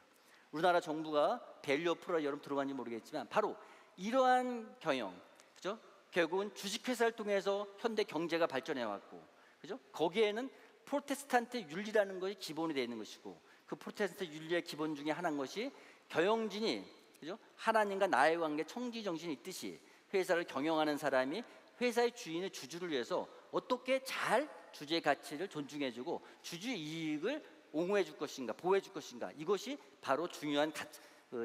우리나라 정부가 밸류 오브 프로 여러분 들어봤는지 모르겠지만 바로 이러한 경영, 그죠? 결국은 주식회사를 통해서 현대 경제가 발전해 왔고, 그죠? 거기에는 프로테스탄트 윤리라는 것이 기본이 되어 있는 것이고, 그 프로테스탄트 윤리의 기본 중에 하나인 것이 경영진이, 그죠? 하나님과 나의 관계 청지 정신이 있듯이 회사를 경영하는 사람이 회사의 주인의 주주를 위해서 어떻게 잘 주주의 가치를 존중해주고 주주의 이익을 옹호해 줄 것인가, 보호해 줄 것인가, 이것이 바로 중요한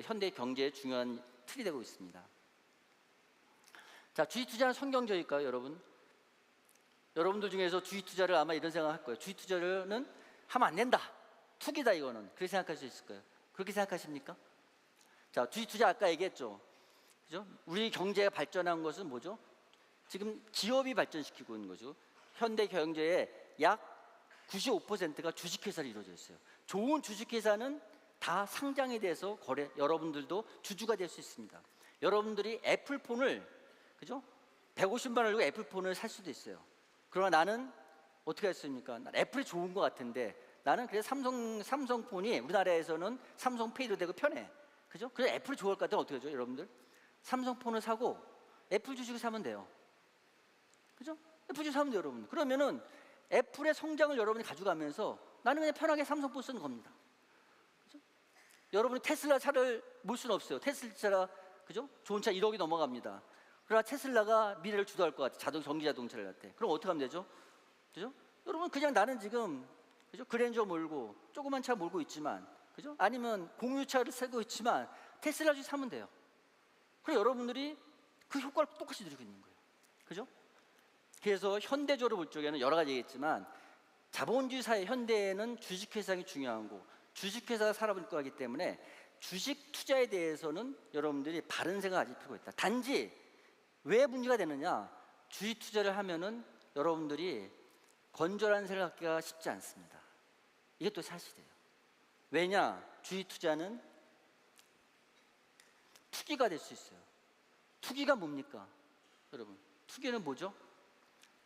현대 경제의 중요한 틀이 되고 있습니다. 자, 주식 투자는 성경적일까요, 여러분? 여러분들 중에서 주식 투자를 아마 이런 생각할 거예요. 주식 투자는 하면 안 된다, 투기다, 이거는. 그렇게 생각할 수 있을 거예요. 그렇게 생각하십니까? 자, 주식 투자 아까 얘기했죠, 그죠? 우리 경제가 발전한 것은 뭐죠? 지금 기업이 발전시키고 있는 거죠. 현대 경제의 약 95%가 주식회사로 이루어져 있어요. 좋은 주식회사는 다 상장에 대해서 여러분들도 주주가 될 수 있습니다. 여러분들이 애플폰을, 그죠? 150만 원 주고 애플폰을 살 수도 있어요. 그러나 나는 어떻게 했습니까? 난 애플이 좋은 것 같은데 나는 그래서 삼성폰이 우리나라에서는 삼성페이도 되고 편해, 그죠? 그래서 애플이 좋을 것 같으면 어떻게 하죠, 여러분들? 삼성폰을 사고 애플 주식을 사면 돼요, 그죠? 애플 주식 사면 돼요, 여러분. 그러면은 애플의 성장을 여러분이 가져가면서 나는 그냥 편하게 삼성폰 쓰는 겁니다, 그죠? 여러분이 테슬라 차를 몰 수는 없어요. 테슬라, 그죠? 좋은 차 1억이 넘어갑니다. 그러나 테슬라가 미래를 주도할 것 같아, 전기 자동차를 갖대. 그럼 어떻게 하면 되죠? 그죠? 여러분, 그냥 나는 지금, 그죠? 그랜저 몰고 조그만 차 몰고 있지만, 그죠? 아니면 공유차를 쓰고 있지만 테슬라 주식 사면 돼요. 그럼 여러분들이 그 효과를 똑같이 누리고 있는 거예요, 그죠? 그래서 현대적으로 볼 적에는 여러 가지 얘기했지만 자본주의 사회 현대에는 주식회사가 중요한 거고 주식회사가 살아볼 거기 때문에 주식 투자에 대해서는 여러분들이 바른 생각을 가질 필요가 있다. 단지 왜 문제가 되느냐, 주식 투자를 하면은 여러분들이 건전한 생각하기가 쉽지 않습니다. 이게 또 사실이에요. 왜냐, 주식 투자는 투기가 될 수 있어요. 투기가 뭡니까, 여러분? 투기는 뭐죠?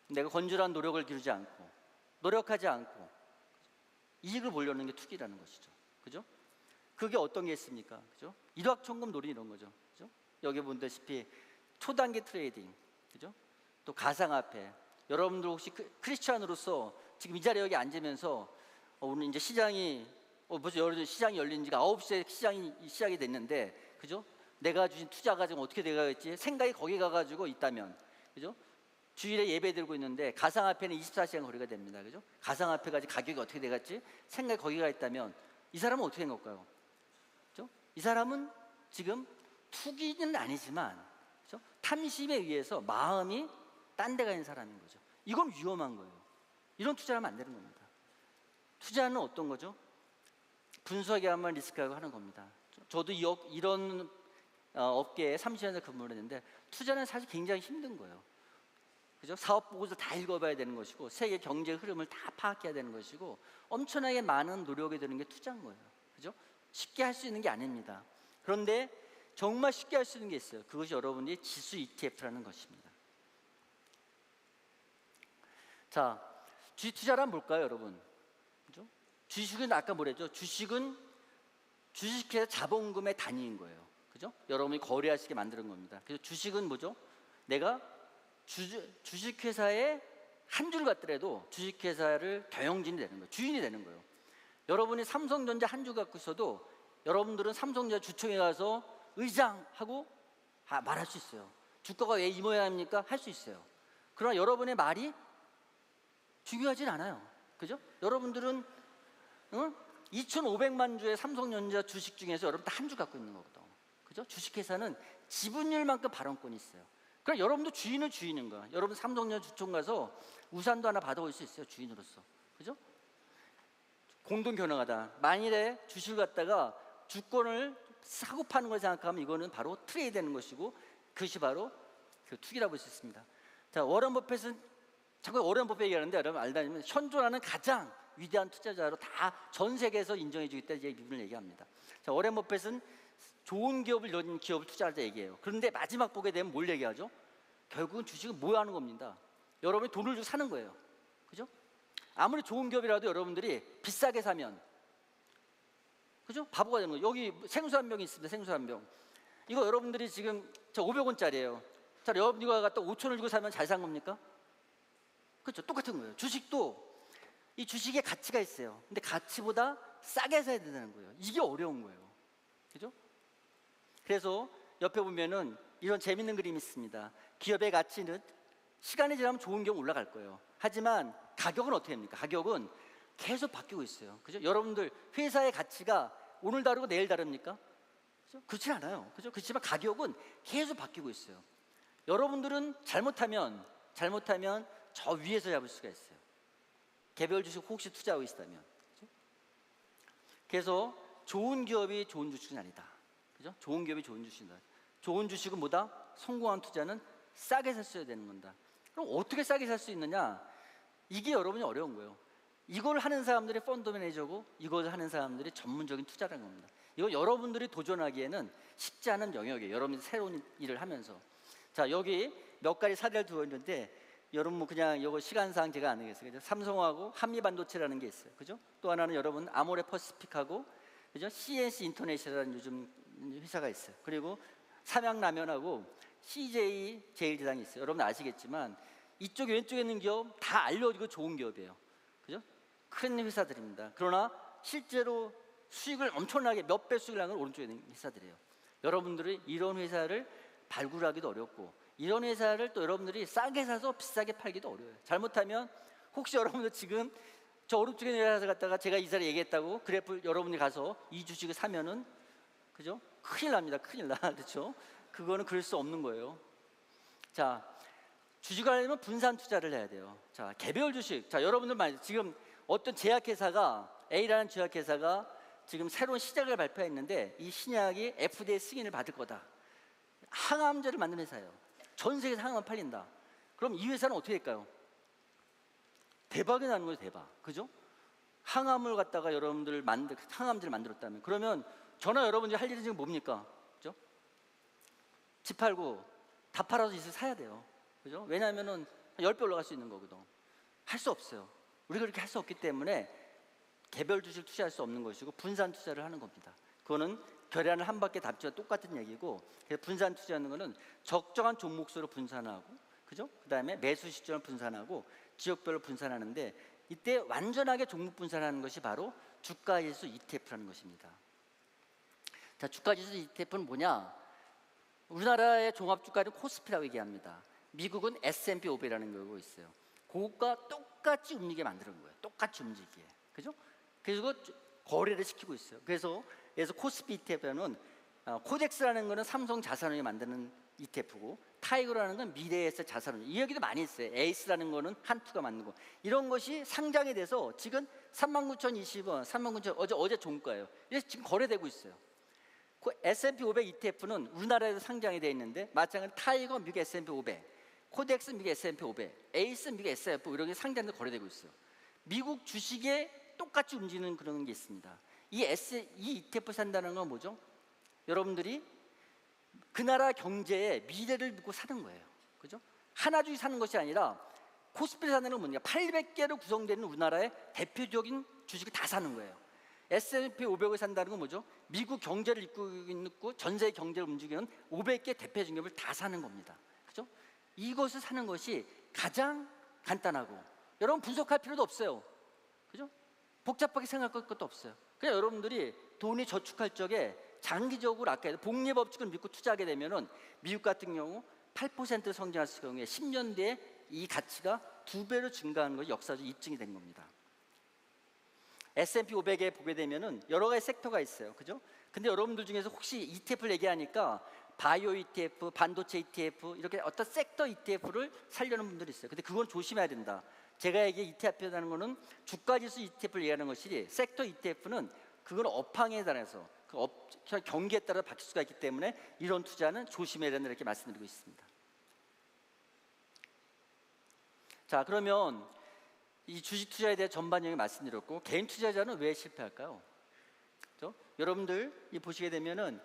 내가 건전한 노력을 기르지 않고 노력하지 않고 이익을 보려는 게 투기라는 것이죠, 그죠? 그게 어떤 게 있습니까, 그죠? 일확천금 노리 이런 거죠, 그죠? 여기 본다시피 초단기 트레이딩, 그죠? 또 가상화폐. 여러분들 혹시 크리스찬으로서 지금 이 자리에 여기 앉으면서 오늘 이제 시장이 벌써 시장이 열린 지가 9시에 시장이 시작이 됐는데, 그죠? 내가 주신 투자가 지금 어떻게 돼가겠지? 생각이 거기 가가지고 있다면, 그죠? 주일에 예배 드리고 있는데 가상화폐는 24시간 거래가 됩니다, 그죠? 가상화폐가 가격이 어떻게 돼갔지? 생각이 거기가 있다면 이 사람은 어떻게 된 걸까요? 그죠? 이 사람은 지금 투기는 아니지만, 그죠? 탐심에 의해서 마음이 딴 데 가 있는 사람인 거죠. 이건 위험한 거예요. 이런 투자를 하면 안 되는 겁니다. 투자는 어떤 거죠? 분석해야만 리스크하고 하는 겁니다. 저도 이런 업계에 30년 근무를 했는데 투자는 사실 굉장히 힘든 거예요, 그죠? 사업 보고서 다 읽어봐야 되는 것이고 세계 경제 흐름을 다 파악해야 되는 것이고 엄청나게 많은 노력이 드는 게 투자인 거예요, 그죠? 쉽게 할 수 있는 게 아닙니다. 그런데 정말 쉽게 할 수 있는 게 있어요. 그것이 여러분이 지수 ETF라는 것입니다. 자, 주식 투자란 뭘까요, 여러분? 그죠? 주식은 아까 뭐랬죠? 주식은 주식회사 자본금의 단위인 거예요, 그죠? 여러분이 거래하시게 만드는 겁니다. 그래서 주식은 뭐죠? 내가 주식회사에 한 줄 갖더라도 주식회사를 경영진이 되는 거예요, 주인이 되는 거예요. 여러분이 삼성전자 한 줄 갖고 있어도 여러분들은 삼성전자 주총에 가서 의장하고 말할 수 있어요. 주가가 왜 이 모양입니까? 할 수 있어요. 그러나 여러분의 말이 중요하진 않아요, 그죠? 여러분들은 2,500만 주의 삼성전자 주식 중에서 여러분 다 한 주 갖고 있는 거거든요, 그죠? 주식회사는 지분율만큼 발언권이 있어요. 그럼 여러분도 주인은 주인인 거야. 여러분 삼성전자 주총 가서 우산도 하나 받아올 수 있어요, 주인으로서, 그죠? 공동 경영하다. 만일에 주식을 갖다가 주권을 사고 파는 걸 생각하면 이거는 바로 트레이드 되는 것이고 그것이 바로 그 투기라고 볼 수 있습니다. 자, 워런 버핏은 자꾸 워런 버핏 얘기하는데 여러분 알다시피 현존하는 가장 위대한 투자자로 다 전 세계에서 인정해 주기 때문에 이 부분을 얘기합니다. 자, 워런 버핏은 좋은 기업을 이런 기업을 투자하자 얘기해요. 그런데 마지막 보게 되면 뭘 얘기하죠? 결국은 주식은 뭐 하는 겁니다. 여러분이 돈을 주고 사는 거예요. 그죠? 아무리 좋은 기업이라도 여러분들이 비싸게 사면, 그죠? 바보가 되는 거예요. 여기 생수 한 병이 있습니다. 생수 한 병. 이거 여러분들이 지금 저 500원짜리예요. 자, 여러분 이거 갖다 5,000원 주고 사면 잘 산 겁니까? 그렇죠? 똑같은 거예요. 주식도 이 주식의 가치가 있어요. 근데 가치보다 싸게 사야 된다는 거예요. 이게 어려운 거예요. 그죠? 그래서 옆에 보면은 이런 재밌는 그림이 있습니다. 기업의 가치는 시간이 지나면 좋은 경우 올라갈 거예요. 하지만 가격은 어떻게 됩니까? 가격은 계속 바뀌고 있어요. 그죠? 여러분들 회사의 가치가 오늘 다르고 내일 다릅니까? 그죠? 그렇지 않아요. 그죠? 그렇지만 가격은 계속 바뀌고 있어요. 여러분들은 잘못하면 저 위에서 잡을 수가 있어요. 개별 주식 혹시 투자하고 있다면. 그죠? 그래서 좋은 기업이 좋은 주식은 아니다. 그죠? 좋은 기업이 좋은 주식이다. 좋은 주식은 뭐다? 성공한 투자는 싸게 샀어야 되는 건다. 그럼 어떻게 싸게 살 수 있느냐? 이게 여러분이 어려운 거예요. 이걸 하는 사람들이 펀드 매니저고 이걸 하는 사람들이 전문적인 투자라는 겁니다. 이거 여러분들이 도전하기에는 쉽지 않은 영역이에요. 여러분이 새로운 일을 하면서. 자, 여기 몇 가지 사례를 두었는데 여러분 뭐 그냥 이거 시간상 제가 안 하겠어요. 그죠? 삼성하고 한미반도체라는 게 있어요. 그죠? 또 하나는 여러분 아모레 퍼시픽하고 그죠? CNC 인터내셔널이라는 요즘 회사가 있어요. 그리고 삼양라면하고 CJ 제일제당이 있어요. 여러분 아시겠지만 이쪽 왼쪽에 있는 기업 다 알려지고 좋은 기업이에요. 그죠? 큰 회사들입니다. 그러나 실제로 수익을 엄청나게 몇 배 수익을 하는 건 오른쪽에 있는 회사들이에요. 여러분들이 이런 회사를 발굴하기도 어렵고 이런 회사를 또 여러분들이 싸게 사서 비싸게 팔기도 어려워요. 잘못하면 혹시 여러분들 지금 저 오른쪽에 있는 회사 갔다가 제가 이사를 얘기했다고 그래프 여러분이 가서 이 주식을 사면은 그죠? 큰일 납니다. 큰일 나. 그렇죠? 그거는 그럴 수 없는 거예요. 자, 주식을 하려면 분산 투자를 해야 돼요. 자, 개별 주식. 자, 여러분들 지금 어떤 제약회사가 A라는 제약회사가 지금 새로운 시작을 발표했는데 이 신약이 FDA 승인을 받을 거다. 항암제를 만드는 회사예요. 전 세계에서 항암 팔린다. 그럼 이 회사는 어떻게 될까요? 대박이 나는 거예요. 대박. 그죠? 항암을 갖다가 여러분들 항암제를 만들었다면 그러면 저나 여러분들이 할 일은 지금 뭡니까? 그죠? 집 팔고 다 팔아서 이제 사야 돼요. 그죠? 왜냐하면은 10배 올라갈 수 있는 거거든. 할 수 없어요. 우리가 그렇게 할 수 없기 때문에 개별 주식 투자할 수 없는 것이고 분산 투자를 하는 겁니다. 그거는 결의안을 한 바퀴 답지와 똑같은 얘기고, 그래서 분산 투자하는 거는 적정한 종목수로 분산하고, 그죠? 그 다음에 매수 시점을 분산하고 지역별로 분산하는데, 이때 완전하게 종목 분산하는 것이 바로 주가지수 ETF라는 것입니다. 자, 주가지수 ETF는 뭐냐? 우리나라의 종합주가는 코스피라고 얘기합니다. 미국은 S&P 500이라는 거 있어요. 그것과 똑같이 움직이게 만드는 거예요. 똑같이 움직이게. 그죠? 그래서 거래를 시키고 있어요. 그래서 코스피 ETF는 코덱스라는 거는 삼성 자산운용이 만드는 ETF고, 타이거라는 건 미래에셋 자산운용. 이 얘기도 많이 있어요. 에이스라는 거는 한투가 만든 거. 이런 것이 상장이 돼서 지금 39,020원, 39,000원 어제 종가예요. 이래서 지금 거래되고 있어요. 그 S&P 500 ETF는 우리나라에도 상장이 되어 있는데, 마찬가지로 타이거 미국 S&P 500, 코덱스 미국 S&P 500, 에이스 미국 S&P 이런 게 상장돼서 거래되고 있어요. 미국 주식에 똑같이 움직이는 그런 게 있습니다. 이 ETF 산다는 건 뭐죠? 여러분들이 그 나라 경제의 미래를 믿고 사는 거예요. 그죠? 하나 주식 사는 것이 아니라 코스피를 사는 건 뭐냐? 800개로 구성되는 우리나라의 대표적인 주식을 다 사는 거예요. S&P 500을 산다는 건 뭐죠? 미국 경제를 이끌고 전 세계 경제를 움직이는 500개 대표 기업을 다 사는 겁니다. 그죠? 이것을 사는 것이 가장 간단하고, 여러분 분석할 필요도 없어요. 그죠? 복잡하게 생각할 것도 없어요. 그냥 여러분들이 돈이 저축할 적에 장기적으로 아까 복리법칙을 믿고 투자하게 되면은 미국 같은 경우 8% 성장했을 경우에 10년 뒤에 이 가치가 2배로 증가하는 것이 역사적으로 입증이 된 겁니다. S&P 500에 보게 되면은 여러 가지 섹터가 있어요. 그죠? 근데 여러분들 중에서 혹시 ETF를 얘기하니까 바이오 ETF, 반도체 ETF 이렇게 어떤 섹터 ETF를 살려는 분들이 있어요. 근데 그건 조심해야 된다. 제가 얘기한 ETF라는 거는 주가지수 ETF를 얘기하는 것이지, 섹터 ETF는 그건 업황에 따라서 그 경기에 따라 바뀔 수가 있기 때문에 이런 투자는 조심해야 된다, 이렇게 말씀드리고 있습니다. 자, 그러면 이 주식 투자에 대해 전반적인 말씀드렸고, 개인 투자자는 왜 실패할까요? 그렇죠? 여러분들 이 보시게 되면은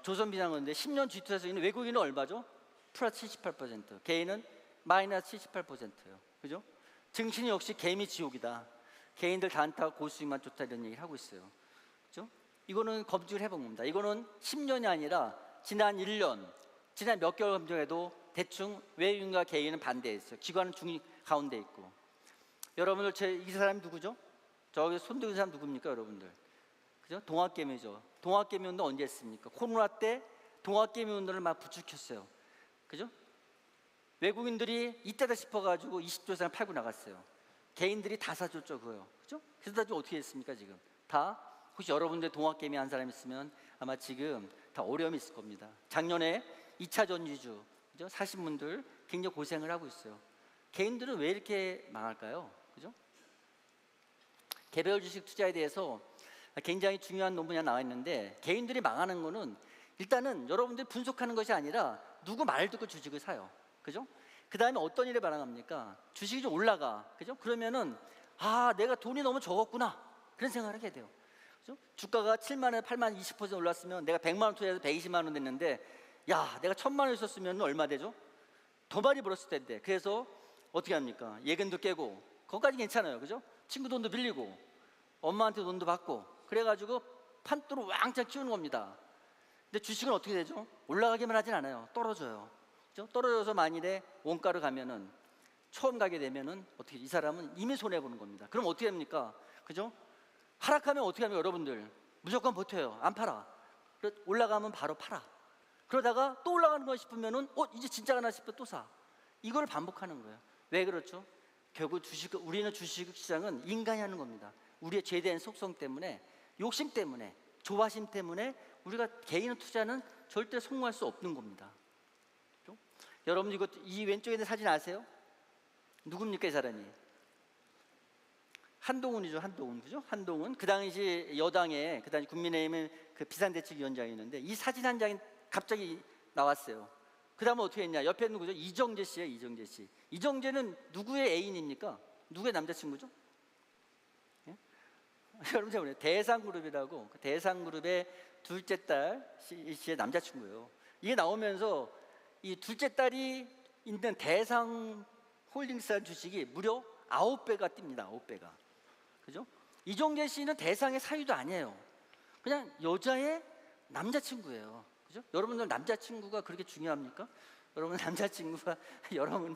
조선비상건데 10년 주투자에서 있는 외국인은 얼마죠? 플러스 78%, 개인은 마이너스 78%예요. 그죠? 증시는 역시 개미 지옥이다. 개인들 단타 고수익만 좋다 이런 얘기를 하고 있어요. 그죠? 이거는 검증을 해본 겁니다. 이거는 10년이 아니라 지난 1년, 지난 몇 개월 검증해도 대충 외국인과 개인은 반대했어요. 기관은 중립 가운데 있고. 여러분들 이 사람이 누구죠? 저기 손 드는 사람 누굽니까, 여러분들? 그죠? 동학개미죠. 동학개미 운동 언제 했습니까? 코로나 때 동학개미 운동을 막 부추겼어요. 그죠? 외국인들이 이때다 싶어가지고 20조 이상 팔고 나갔어요. 개인들이 다 사줬죠, 그거요. 그죠? 그래서 다 어떻게 했습니까, 지금? 다 혹시 여러분들 동학개미 한 사람 있으면 아마 지금 다 어려움이 있을 겁니다. 작년에 2차 전지주, 그죠? 사신 분들 굉장히 고생을 하고 있어요. 개인들은 왜 이렇게 망할까요? 그죠? 개별 주식 투자에 대해서 굉장히 중요한 논문이 하나 나와 있는데, 개인들이 망하는 거는 일단은 여러분들이 분석하는 것이 아니라 누구 말 듣고 주식을 사요. 그죠? 그 다음에 어떤 일에 반응합니까? 주식이 좀 올라가. 그죠? 그러면은 내가 돈이 너무 적었구나, 그런 생각을 하게 돼요. 그죠? 주가가 7만 원, 8만 원, 20% 올랐으면 내가 100만 원 투자해서 120만 원 됐는데, 내가 1000만 원 있었으면 얼마 되죠? 더 많이 벌었을 텐데. 그래서 어떻게 합니까? 예금도 깨고, 그거까지 괜찮아요. 그죠? 친구 돈도 빌리고 엄마한테 돈도 받고, 그래가지고 판도로 왕창 키우는 겁니다. 근데 주식은 어떻게 되죠? 올라가기만 하진 않아요. 떨어져요. 그죠? 떨어져서 만일에 원가를 가면은, 처음 가게 되면은 어떻게, 이 사람은 이미 손해 보는 겁니다. 그럼 어떻게 합니까? 그죠? 하락하면 어떻게 합니까, 여러분들? 무조건 버텨요. 안 팔아. 올라가면 바로 팔아. 그러다가 또 올라가는 거 싶으면은 이제 진짜 가나 싶어 또 사. 이걸 반복하는 거예요. 왜 그렇죠? 결국 우리는 주식 시장은 인간이 하는 겁니다. 우리의 죄된 속성 때문에, 욕심 때문에, 조바심 때문에 우리가 개인 투자는 절대 성공할 수 없는 겁니다. 그렇죠? 여러분, 이 왼쪽에 있는 사진 아세요? 누굽니까, 이 사람이? 한동훈이죠, 한동훈. 그죠? 한동훈. 그 당시 여당의, 그 당시 국민의힘의 그 비상대책위원장이었는데, 이 사진 한 장이 갑자기 나왔어요. 그 다음에 어떻게 했냐? 옆에 누구죠? 이정재 씨예요, 이정재 씨. 이정재는 누구의 애인입니까? 누구의 남자친구죠? 예? 여러분 잘 모르요. 대상그룹이라고, 그 대상그룹의 둘째 딸 씨의 남자친구예요. 이게 나오면서 이 둘째 딸이 있는 대상홀딩스라는 주식이 무려 9배가 뜹니다. 9배가. 그죠? 이정재 씨는 대상의 사위도 아니에요. 그냥 여자의 남자친구예요. 그죠? 여러분들 남자친구가 그렇게 중요합니까? 여러분 남자친구가 여러분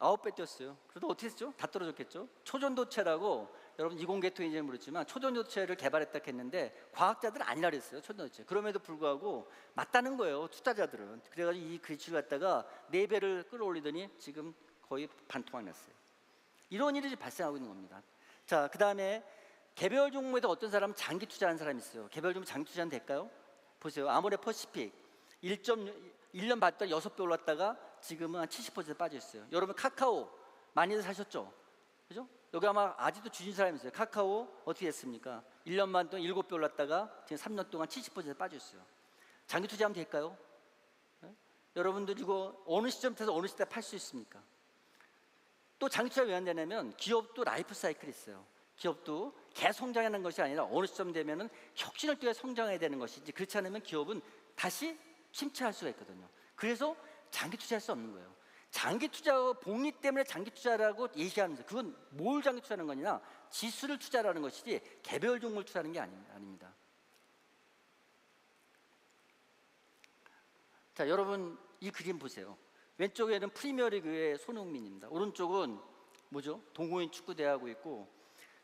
9배 뛰었어요. 그래도 어떻게 했죠? 다 떨어졌겠죠? 초전도체라고, 여러분 이공계통인지 모르지만 초전도체를 개발했다 했는데 과학자들은 아니라 그랬어요. 초전도체. 그럼에도 불구하고 맞다는 거예요, 투자자들은. 그래가지고 이 기술을 갖다가 4배를 끌어올리더니 지금 거의 반토막 났어요. 이런 일이 발생하고 있는 겁니다. 자, 그 다음에 개별 종목에도 어떤 사람은 장기 투자하는 사람이 있어요. 개별 종목 장기 투자는 될까요? 보세요. 아모레 퍼시픽 1년 봤더니 6배 올랐다가 지금은 한 70% 빠져 있어요. 여러분 카카오 많이들 사셨죠? 그죠? 여기 아마 아직도 주신 사람이 있어요. 카카오 어떻게 했습니까? 1년 반 동안 7배 올랐다가 지금 3년 동안 70% 빠져 있어요. 장기 투자하면 될까요? 네? 여러분들 이거 어느 시점부터 어느 시대 팔 수 있습니까? 또 장기 투자 왜 안 되냐면, 기업도 라이프 사이클이 있어요. 기업도 계속 성장하는 것이 아니라 어느 시점 되면은 혁신을 통해 성장해야 되는 것이지, 그렇지 않으면 기업은 다시 침체할 수가 있거든요. 그래서 장기 투자할 수 없는 거예요. 장기 투자, 복리 때문에 장기 투자라고 얘기하는 거예요. 그건 뭘 장기 투자하는 거냐? 지수를 투자라는 것이지 개별 종목을 투자하는 게 아닙니다. 자, 여러분 이 그림 보세요. 왼쪽에는 프리미어리그의 손흥민입니다. 오른쪽은 뭐죠? 동호인 축구대하고 있고,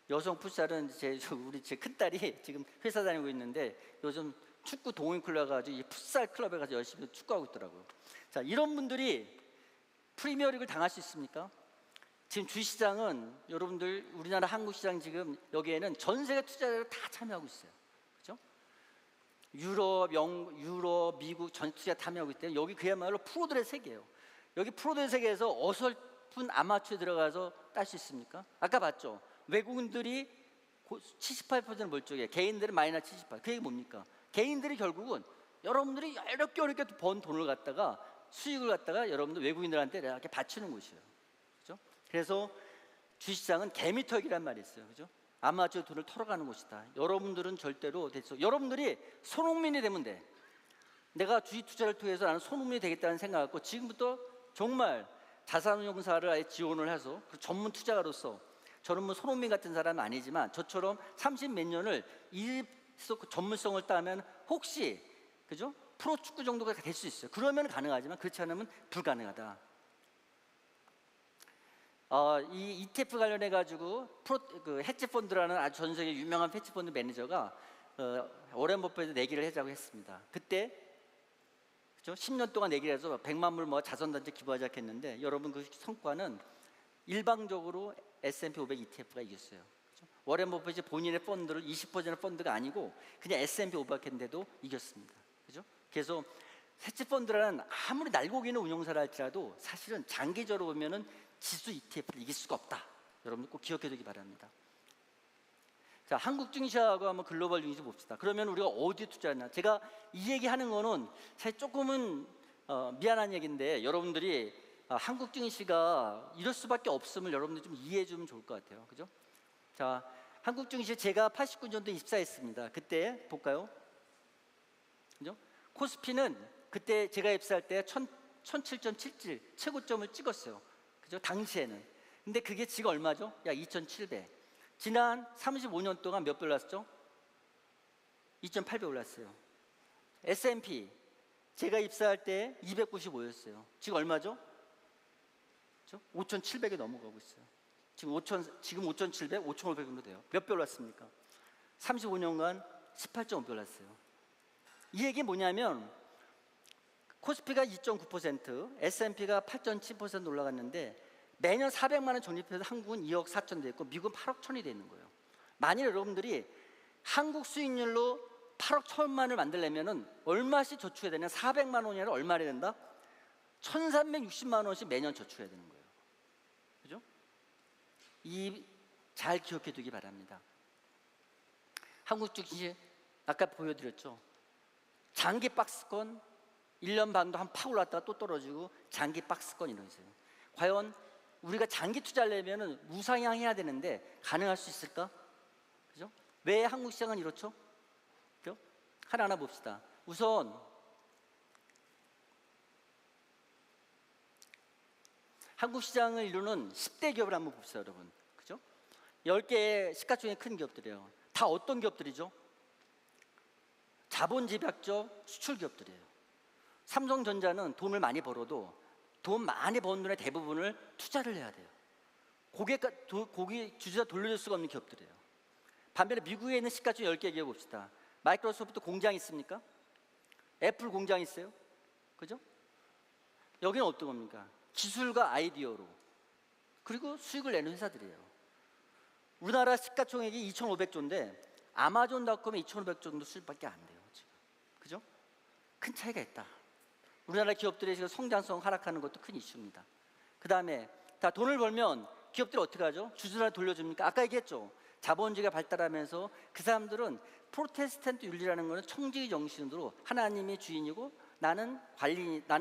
여성 풋살은 우리 제 큰딸이 지금 회사 다니고 있는데, 요즘 축구 동호인 클럽 가지고 이 풋살 클럽에 가서 열심히 축구하고 있더라고요. 자, 이런 분들이 프리미어리그를 당할 수 있습니까? 지금 주시장은 여러분들, 우리나라 한국 시장 지금 여기에는 전 세계 투자자가 다 참여하고 있어요. 그렇죠? 유럽, 미국 전 투자 참여하고 있대요. 여기 그야말로 프로들의 세계예요. 여기 프로들의 세계에서 어설픈 아마추어에 들어가서 딸 수 있습니까? 아까 봤죠? 외국인들이 78%는 뭘쪽이에요? 개인들은 마이너스 78%. 그 얘기 뭡니까? 개인들이 결국은 여러분들이 어렵게 번 돈을 갖다가, 수익을 갖다가 여러분들 외국인들한테 이렇게 바치는 곳이에요. 그죠? 그래서 주식시장은 개미털기란 말이 있어요. 그죠? 아마존 돈을 털어가는 곳이다. 여러분들은 절대로 여러분들이 손흥민이 되면 돼. 내가 주식 투자를 통해서 나는 손흥민이 되겠다는 생각을 갖고 지금부터 정말 자산운용사를 아예 지원을 해서 그 전문 투자가로서, 저는 뭐 손흥민 같은 사람은 아니지만 저처럼 30 몇 년을 일에서 그 전문성을 따면 혹시 그죠? 프로축구 정도가 될 수 있어요. 그러면 가능하지만 그렇지 않으면 불가능하다. 이 ETF 관련해 가지고 그 헤지 펀드라는 아주 전 세계 유명한 헤지 펀드 매니저가 워렌 버핏에 내기를 하자고 했습니다. 그때 그죠? 10년 동안 내기를 해서 100만 불 뭐 자선단체 기부하자 했는데, 여러분 그 성과는 일방적으로 S&P 500 ETF가 이겼어요. 그죠? 워렌 버핏이 본인의 펀드를 20% 펀드가 아니고 그냥 S&P 500 했는데도 이겼습니다. 그죠? 그래서 헤지 펀드라는 아무리 날고기는 운용사라 할지라도 사실은 장기적으로 보면은 지수 ETF를 이길 수가 없다. 여러분들 꼭 기억해 두기 바랍니다. 자, 한국 증시하고 한번 글로벌 증시 봅시다. 그러면 우리가 어디에 투자했나? 제가 이 얘기하는 거는 사실 조금은 미안한 얘기인데, 여러분들이 한국 증시가 이럴 수밖에 없음을 여러분들 좀 이해해 주면 좋을 것 같아요. 그죠? 자, 한국 증시 제가 89년도에 입사했습니다. 그때 볼까요? 그죠? 코스피는 그때 제가 입사할 때 17.77 최고점을 찍었어요. 그죠? 당시에는. 근데 그게 지금 얼마죠? 약 2,700. 지난 35년 동안 몇 배 올랐죠? 2.8배 올랐어요. S&P 제가 입사할 때 295였어요. 지금 얼마죠? 5,700에 넘어가고 있어요. 지금 5,700, 5,500 정도 돼요. 몇 배 올랐습니까? 35년간 18.5배 올랐어요. 이 얘기 뭐냐면 코스피가 2.9%, S&P가 8.7% 올라갔는데 매년 400만 원 적립해서 한국은 2억 4천 돼 있고 미국은 8억 1천이 되는 거예요. 만일 여러분들이 한국 수익률로 8억 1천만 원을 만들려면은 얼마씩 저축해야 되냐? 400만 원이 아니라 얼마나 된다? 1,360만 원씩 매년 저축해야 되는 거예요. 그죠? 잘 기억해 두기 바랍니다. 한국 주식 아까 보여드렸죠. 장기 박스권 1년 반도 한 팍 올랐다가 또 떨어지고 장기 박스권 이런 있어요. 과연 우리가 장기 투자하려면 우상향해야 되는데 가능할 수 있을까? 그죠? 왜 한국 시장은 이렇죠? 그죠? 하나하나 봅시다. 우선 한국 시장을 이루는 10대 기업을 한번 봅시다, 여러분. 그죠? 10개의 시가총액 큰 기업들이에요. 다 어떤 기업들이죠? 자본 집약적 수출 기업들이에요. 삼성전자는 돈을 많이 벌어도 돈 많이 버는 돈의 대부분을 투자를 해야 돼요. 고객 주주가 돌려줄 수가 없는 기업들이에요. 반면에 미국에 있는 시가총액 10개 기업 봅시다. 마이크로소프트 공장 있습니까? 애플 공장 있어요? 그죠? 여기는 어떤 겁니까? 기술과 아이디어로 그리고 수익을 내는 회사들이에요. 우리나라 시가총액이 2,500조인데 아마존닷컴이 2,500조 정도 수익밖에 안 돼요. 지금. 그죠? 큰 차이가 있다. 우리나라 기업들의 지금 성장성 하락하는 것도 큰 이슈입니다. 그 다음에 다 돈을 벌면 기업들이 어떻게 하죠? 주주한테 돌려줍니까? 아까 얘기했죠. 자본주의가 발달하면서 그 사람들은 프로테스탄트 윤리라는 것은 청지기 정신으로 하나님이 주인이고 나는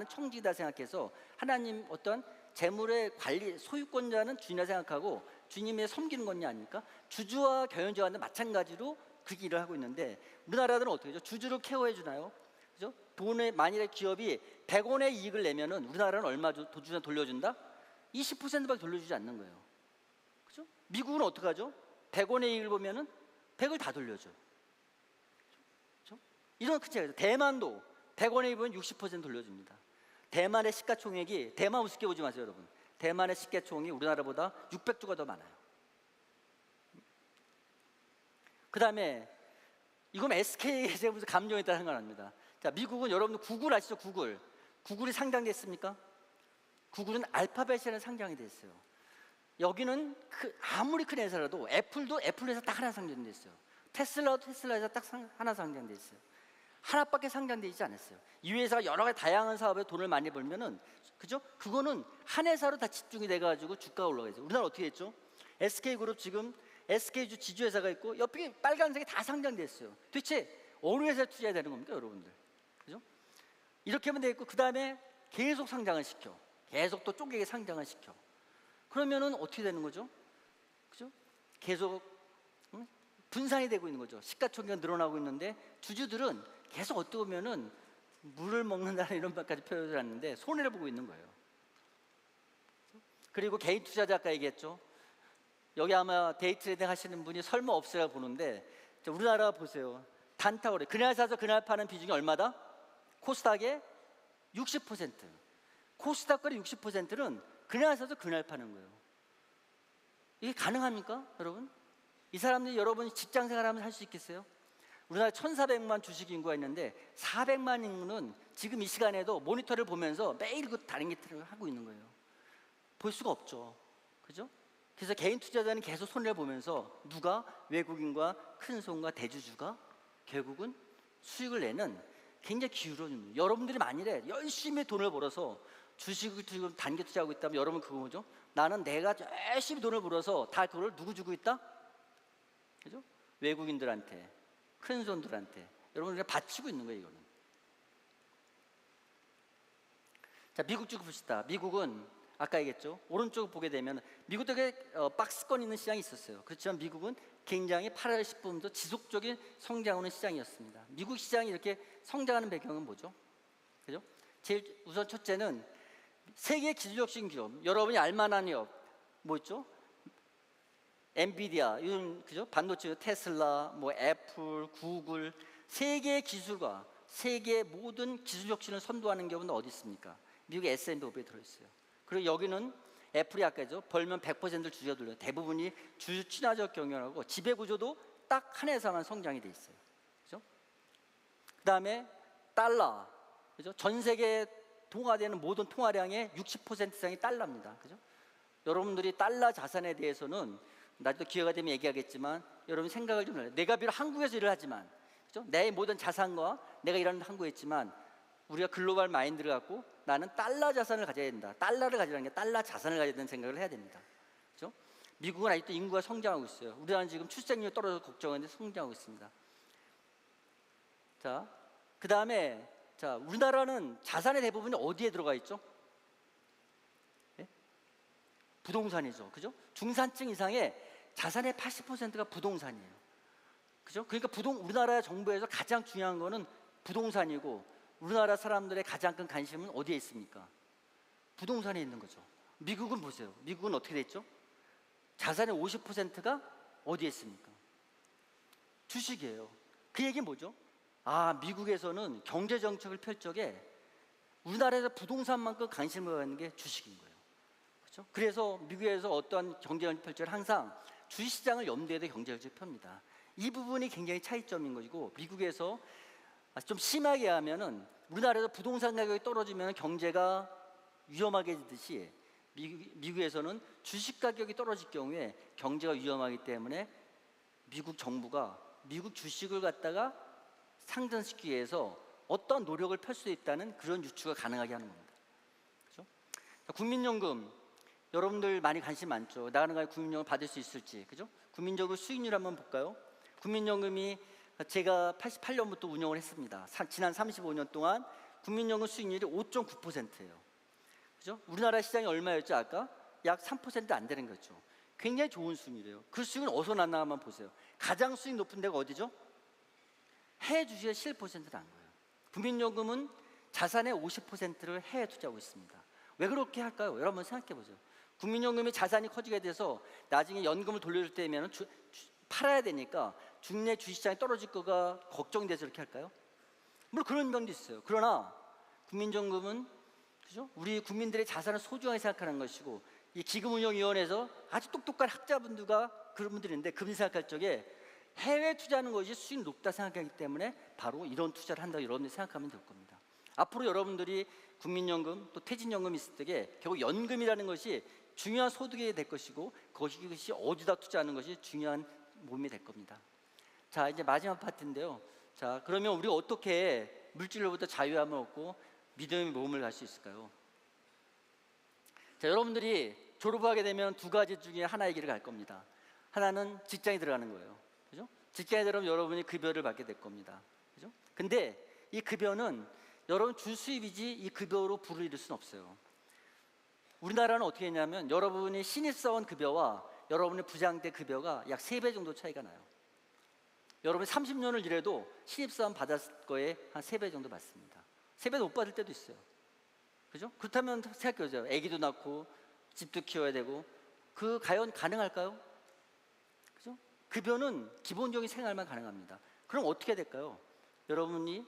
청지기다 생각해서 하나님 어떤 재물의 관리 소유권자는 주인이라 생각하고 주님의 섬기는 것이 아닙니까? 주주와 경영자와는 마찬가지로 그 일을 하고 있는데 우리나라들은 어떻게 하죠? 주주를 케어해 주나요? 그죠? 돈에 만일에 기업이 100원의 이익을 내면은 우리나라는 얼마 주주한테 돌려준다? 20%밖에 돌려주지 않는 거예요. 그죠? 미국은 어떻게 하죠? 100원의 이익을 보면은 100을 다 돌려줘요. 그죠? 이런 큰 차이가 있어요. 대만도 100원의 이익은 60% 돌려줍니다. 대만의 시가총액이, 대만 우습게 보지 마세요, 여러분. 대만의 시가총액이 우리나라보다 600조가 더 많아요. 그 다음에 이건 SK에 제가 무슨 감정이 있다는 건 아닙니다. 자, 미국은 여러분들 구글 아시죠? 구글이 상장됐습니까? 구글은 알파벳이라는 상장이 됐어요. 여기는 아무리 큰 회사라도 애플도 애플 회사 딱 하나 상장됐어요. 테슬라도 테슬라 회사 딱 하나 상장됐어요. 하나밖에 상장되지 않았어요. 이 회사가 여러 가지 다양한 사업에 돈을 많이 벌면은 그죠? 그거는 한 회사로 다 집중이 돼가지고 주가가 올라가죠. 우리나라 어떻게 했죠? SK그룹 지금 SK주 지주회사가 있고 옆에 빨간색이 다 상장됐어요. 도대체 어느 회사에 투자해야 되는 겁니까, 여러분들? 그죠? 이렇게 하면 되겠고 그 다음에 계속 상장을 시켜. 계속 또 쪼개게 상장을 시켜. 그러면은 어떻게 되는 거죠? 그죠? 계속 분산이 되고 있는 거죠. 시가총액이 늘어나고 있는데 주주들은 계속 어떻게 보면은 물을 먹는다는 이런 말까지 표현을 하는데 손해를 보고 있는 거예요. 그리고 개인 투자자 아까 얘기했죠. 여기 아마 데이트레이딩 하시는 분이 설마 없으라 보는데 우리나라 보세요. 단타오르 그날 사서 그날 파는 비중이 얼마다? 코스닥의 60%. 코스닥 거래 60%는 그날 사서 그날 파는 거예요. 이게 가능합니까, 여러분? 이 사람들이 여러분이 직장 생활하면서 할 수 있겠어요? 우리나라 1,400만 주식 인구가 있는데 400만 인구는 지금 이 시간에도 모니터를 보면서 매일 그 다른 기틀을 하고 있는 거예요. 볼 수가 없죠. 그죠? 그래서 개인 투자자는 계속 손해를 보면서 누가 외국인과 큰 손과 대주주가 결국은 수익을 내는 굉장히 기울어집니다. 여러분들이 만일에 열심히 돈을 벌어서 주식을 지금 단기 투자하고 있다면 여러분 그거 뭐죠? 나는 내가 열심히 돈을 벌어서 다 그걸 누구 주고 있다? 그죠? 외국인들한테, 큰 손들한테 여러분들이 바치고 있는 거예요, 이거는. 자, 미국 쪽 봅시다. 미국은 아까 얘기했죠. 오른쪽 보게 되면 미국도 박스권 있는 시장이 있었어요. 그렇지만 미국은 굉장히 8월 10분부터 지속적인 성장하는 시장이었습니다. 미국 시장이 이렇게 성장하는 배경은 뭐죠? 그죠? 제일 우선 첫째는 세계 기술혁신 기업, 여러분이 알만한 기업 뭐 있죠? 엔비디아, 이런 그죠? 반도체, 테슬라, 뭐 애플, 구글, 세계 기술과 세계 모든 기술혁신을 선도하는 기업은 어디 있습니까? 미국의 S&P 500에 들어있어요. 그리고 여기는 애플이 아까죠. 벌면 100%를 주주가 돌려요. 대부분이 주주 친화적 경영하고 지배 구조도 딱 한 회사만 성장이 돼 있어요. 그죠? 그다음에 달러, 그죠? 전 세계 통화되는 모든 통화량의 60% 이상이 달러입니다. 그죠? 여러분들이 달러 자산에 대해서는 나도 기회가 되면 얘기하겠지만 여러분 생각을 좀 해요. 내가 비록 한국에서 일을 하지만, 그죠? 내 모든 자산과 내가 일하는 한국에 있지만 우리가 글로벌 마인드를 갖고 나는 달러 자산을 가져야 된다. 달러를 가지라는 게 달러 자산을 가져야 되는 생각을 해야 됩니다. 그죠? 미국은 아직도 인구가 성장하고 있어요. 우리나라는 지금 출생률이 떨어져서 걱정하는데 성장하고 있습니다. 자, 그 다음에 자, 우리나라는 자산의 대부분이 어디에 들어가 있죠? 예? 부동산이죠. 그죠? 중산층 이상의 자산의 80%가 부동산이에요. 그죠? 그러니까 우리나라 정부에서 가장 중요한 거는 부동산이고 우리나라 사람들의 가장 큰 관심은 어디에 있습니까? 부동산에 있는 거죠. 미국은 보세요. 미국은 어떻게 됐죠? 자산의 50%가 어디에 있습니까? 주식이에요. 그 얘기는 뭐죠? 아, 미국에서는 경제 정책을 펼 적에 우리나라에서 부동산만큼 관심을 갖는 게 주식인 거예요. 그렇죠? 그래서 미국에서 어떠한 경제 정책 펼쳐를 항상 주식시장을 염두에 둔 경제 정책을 펴니다. 이 부분이 굉장히 차이점인 것이고 미국에서 좀 심하게 하면은 우리나라에서 부동산 가격이 떨어지면 경제가 위험하게 되듯이 미국에서는 주식 가격이 떨어질 경우에 경제가 위험하기 때문에 미국 정부가 미국 주식을 갖다가 상승시키기 위해서 어떤 노력을 펼 수 있다는 그런 유추가 가능하게 하는 겁니다. 그렇죠? 국민연금 여러분들 많이 관심 많죠. 나가는 가에 국민연금 받을 수 있을지, 그죠? 국민연금 수익률 한번 볼까요? 국민연금이 제가 88년부터 운영을 했습니다. 지난 35년 동안 국민연금 수익률이 5.9%예요. 그죠? 우리나라 시장이 얼마였죠? 아까 약 3% 안 되는 거죠. 굉장히 좋은 수익률이에요. 그 수익은 어디서 났나 한번 보세요. 가장 수익 높은 데가 어디죠? 해외 주식의 7%를 한 거예요. 국민연금은 자산의 50%를 해외 투자하고 있습니다. 왜 그렇게 할까요? 여러분 생각해 보세요. 국민연금이 자산이 커지게 돼서 나중에 연금을 돌려줄 때면 팔아야 되니까 국내 주식시장이 떨어질 거가 걱정돼서 이렇게 할까요? 물론 그런 면도 있어요. 그러나 국민연금은 그죠? 우리 국민들의 자산을 소중하게 생각하는 것이고 이 기금운용위원회에서 아주 똑똑한 학자분들과 그런 분들이 있는데 그분이 생각할 적에 해외 투자하는 것이 수익 높다 생각하기 때문에 바로 이런 투자를 한다고 여러분들이 생각하면 될 겁니다. 앞으로 여러분들이 국민연금 또 퇴직연금 있을 때에 결국 연금이라는 것이 중요한 소득이 될 것이고 그것이 어디다 투자하는 것이 중요한 몸이 될 겁니다. 자, 이제 마지막 파트인데요. 자, 그러면 우리가 어떻게 물질로부터 자유함을 얻고 믿음의 몸을 갈 수 있을까요? 자, 여러분들이 졸업하게 되면 두 가지 중에 하나의 길을 갈 겁니다. 하나는 직장에 들어가는 거예요. 그죠? 직장에 들어가면 여러분이 급여를 받게 될 겁니다. 그죠? 근데 이 급여는 여러분 주 수입이지 이 급여로 부를 이룰 수는 없어요. 우리나라는 어떻게 했냐면 여러분이 신입사원 급여와 여러분의 부장 때 급여가 약 3배 정도 차이가 나요. 여러분이 30년을 일해도 신입사원 받았을 거에 한 3배 정도 받습니다. 3배도 못 받을 때도 있어요. 그죠? 그렇다면 생각해보세요. 아기도 낳고 집도 키워야 되고 과연 가능할까요? 그죠? 급여는 기본적인 생활만 가능합니다. 그럼 어떻게 될까요? 여러분이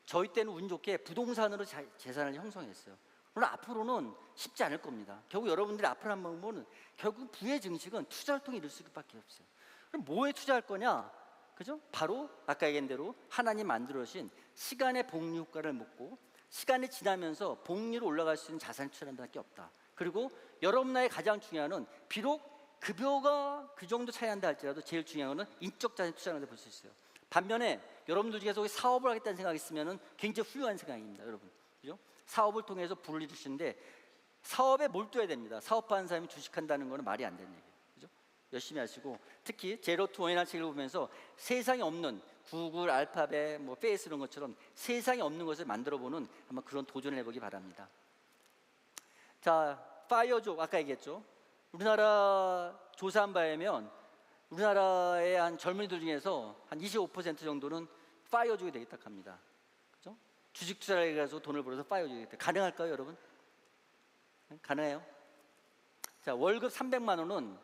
저희 때는 운 좋게 부동산으로 재산을 형성했어요. 물론 앞으로는 쉽지 않을 겁니다. 결국 여러분들이 앞으로 한 방법은 결국 부의 증식은 투자를 통해 이룰 수밖에 없어요. 그럼 뭐에 투자할 거냐? 그죠? 바로 아까 얘기한 대로 하나님 만들어주신 시간의 복리 효과를 먹고 시간이 지나면서 복리로 올라갈 수 있는 자산을 투자하는 밖에 없다. 그리고 여러분 나의 가장 중요한 건 비록 급여가 그 정도 차이 난다 할지라도 제일 중요한 건 인적 자산에 투자하는 데 볼 수 있어요. 반면에 여러분들 중에서 사업을 하겠다는 생각이 있으면 굉장히 훌륭한 생각입니다. 여러분, 그죠? 사업을 통해서 부를 이루시는데 사업에 몰두해야 됩니다. 사업하는 사람이 주식한다는 거는 말이 안 되는 얘기예요. 그죠? 열심히 하시고 특히 제로 투 원이라는 책을 보면서 세상에 없는 구글, 알파벳, 페이스 이런 것처럼 세상에 없는 것을 만들어보는 한번 그런 도전을 해보기 바랍니다. 자, 파이어족 아까 얘기했죠. 우리나라 조사한 바에 의하면 우리나라의 한 젊은이들 중에서 한 25% 정도는 파이어족이 되겠다 합니다. 그죠? 주식 투자를 해서 돈을 벌어서 파이어족이 되겠다. 가능할까요, 여러분? 가능해요? 자, 월급 300만 원은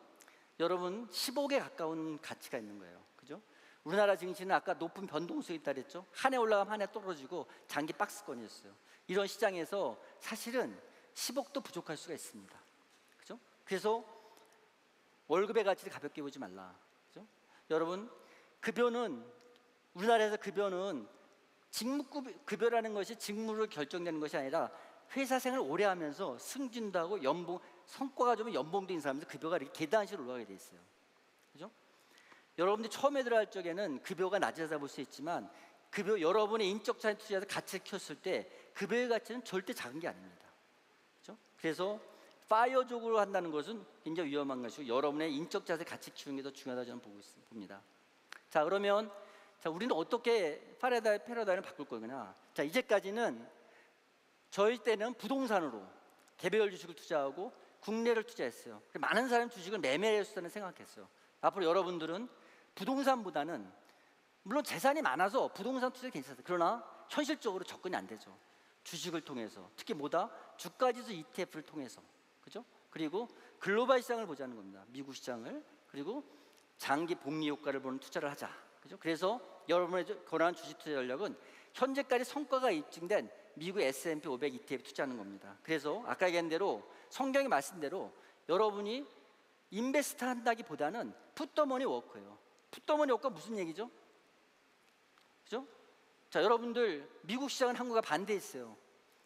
여러분 10억에 가까운 가치가 있는 거예요. 그죠? 우리나라 증시는 아까 높은 변동성이 있다 그랬죠? 한 해 올라가면 한 해 떨어지고 장기 박스권이었어요. 이런 시장에서 사실은 10억도 부족할 수가 있습니다. 그죠? 그래서 월급의 가치를 가볍게 보지 말라. 그죠? 여러분, 급여는 우리나라에서 급여는 직무급여라는 것이 직무로 결정되는 것이 아니라 회사 생활을 오래 하면서 승진도 하고 연봉, 성과가 좋으면 연봉도 인상하면서 급여가 이렇게 계단식으로 올라가게 돼 있어요. 그죠? 여러분들이 처음에 들어갈 적에는 급여가 낮아서 볼 수 있지만 급여 여러분의 인적 자산 투자에서 가치를 키웠을 때 급여의 가치는 절대 작은 게 아닙니다. 그죠? 그래서 파이어족으로 한다는 것은 굉장히 위험한 것이고 여러분의 인적 자산의 가치 키우는 게 더 중요하다고 저는 봅니다. 자, 그러면 우리는 어떻게 패러다임을 바꿀 거냐? 자, 이제까지는 저희 때는 부동산으로 개별 주식을 투자하고 국내를 투자했어요. 많은 사람이 주식을 매매했다는 생각했어요. 앞으로 여러분들은 부동산보다는 물론 재산이 많아서 부동산 투자 괜찮아요. 그러나 현실적으로 접근이 안 되죠. 주식을 통해서 특히 주가지수 ETF를 통해서 그죠? 그리고 글로벌 시장을 보자는 겁니다. 미국 시장을 그리고 장기 복리 효과를 보는 투자를 하자. 그죠? 그래서 여러분의 권한 주식 투자 전략은 현재까지 성과가 입증된 미국 S&P 500 ETF 투자하는 겁니다. 그래서 아까 얘기한 대로 성경의 말씀대로 여러분이 인베스트 한다기보다는 풋더머니 워크예요. 풋더머니 워크가 무슨 얘기죠? 그죠? 자, 여러분들 미국 시장은 한국과 반대했어요.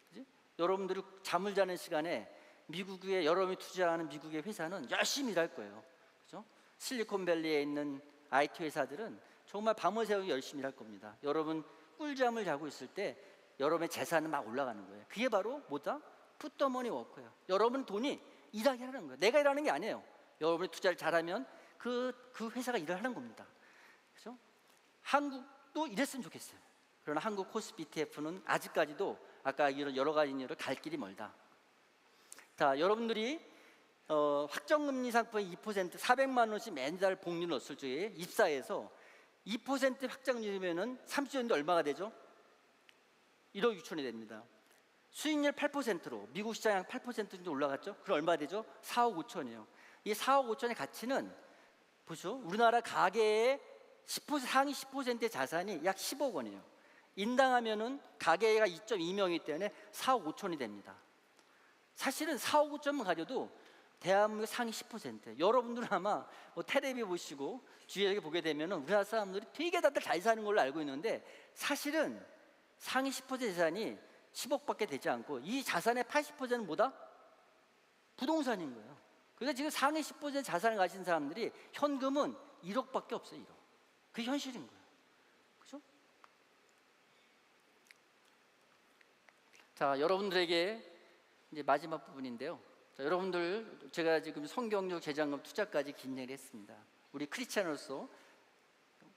그죠? 여러분들이 잠을 자는 시간에 미국에 여러분이 투자하는 미국의 회사는 열심히 일할 거예요. 그죠? 실리콘밸리에 있는 IT 회사들은 정말 밤을 새우고 열심히 일할 겁니다. 여러분 꿀잠을 자고 있을 때 여러분의 재산은 막 올라가는 거예요. 그게 바로 풋더머니 워크예요. 여러분 돈이 일하게 하는 거예요. 내가 일하는 게 아니에요. 여러분이 투자를 잘하면 그 회사가 일을 하는 겁니다. 그죠? 한국도 이랬으면 좋겠어요. 그러나 한국 코스피 ETF는 아직까지도 아까 이런 여러 가지 이유로 갈 길이 멀다. 자, 여러분들이 확정금리 상품에 2% 400만 원씩 매달 복리를 넣었을 적에 입사해서 2% 확정금리면은 30년대 얼마가 되죠? 1억 6천이 됩니다. 수익률 8%로 미국 시장이 한 8% 정도 올라갔죠? 그럼 얼마 되죠? 4억 5천이에요. 이 4억 5천의 가치는 보죠. 우리나라 가계의 상위 10%의 자산이 약 10억 원이에요. 인당하면은 가계가 2.2명이기 때문에 4억 5천이 됩니다. 사실은 4억 5천만 가져도 대한민국 상위 10%. 여러분들은 아마 텔레비 보시고 주위에 보게 되면 우리나라 사람들이 되게 다들 잘 사는 걸로 알고 있는데 사실은 상위 10% 재산이 10억밖에 되지 않고 이 자산의 80%는 뭐다? 부동산인 거예요. 그러니까 지금 상위 10% 자산을 가진 사람들이 현금은 1억밖에 없어요. 1억. 그게 현실인 거예요. 그죠? 자, 여러분들에게 이제 마지막 부분인데요. 자, 여러분들 제가 지금 성경적 재장금 투자까지 긴 얘기를 했습니다. 우리 크리스찬으로서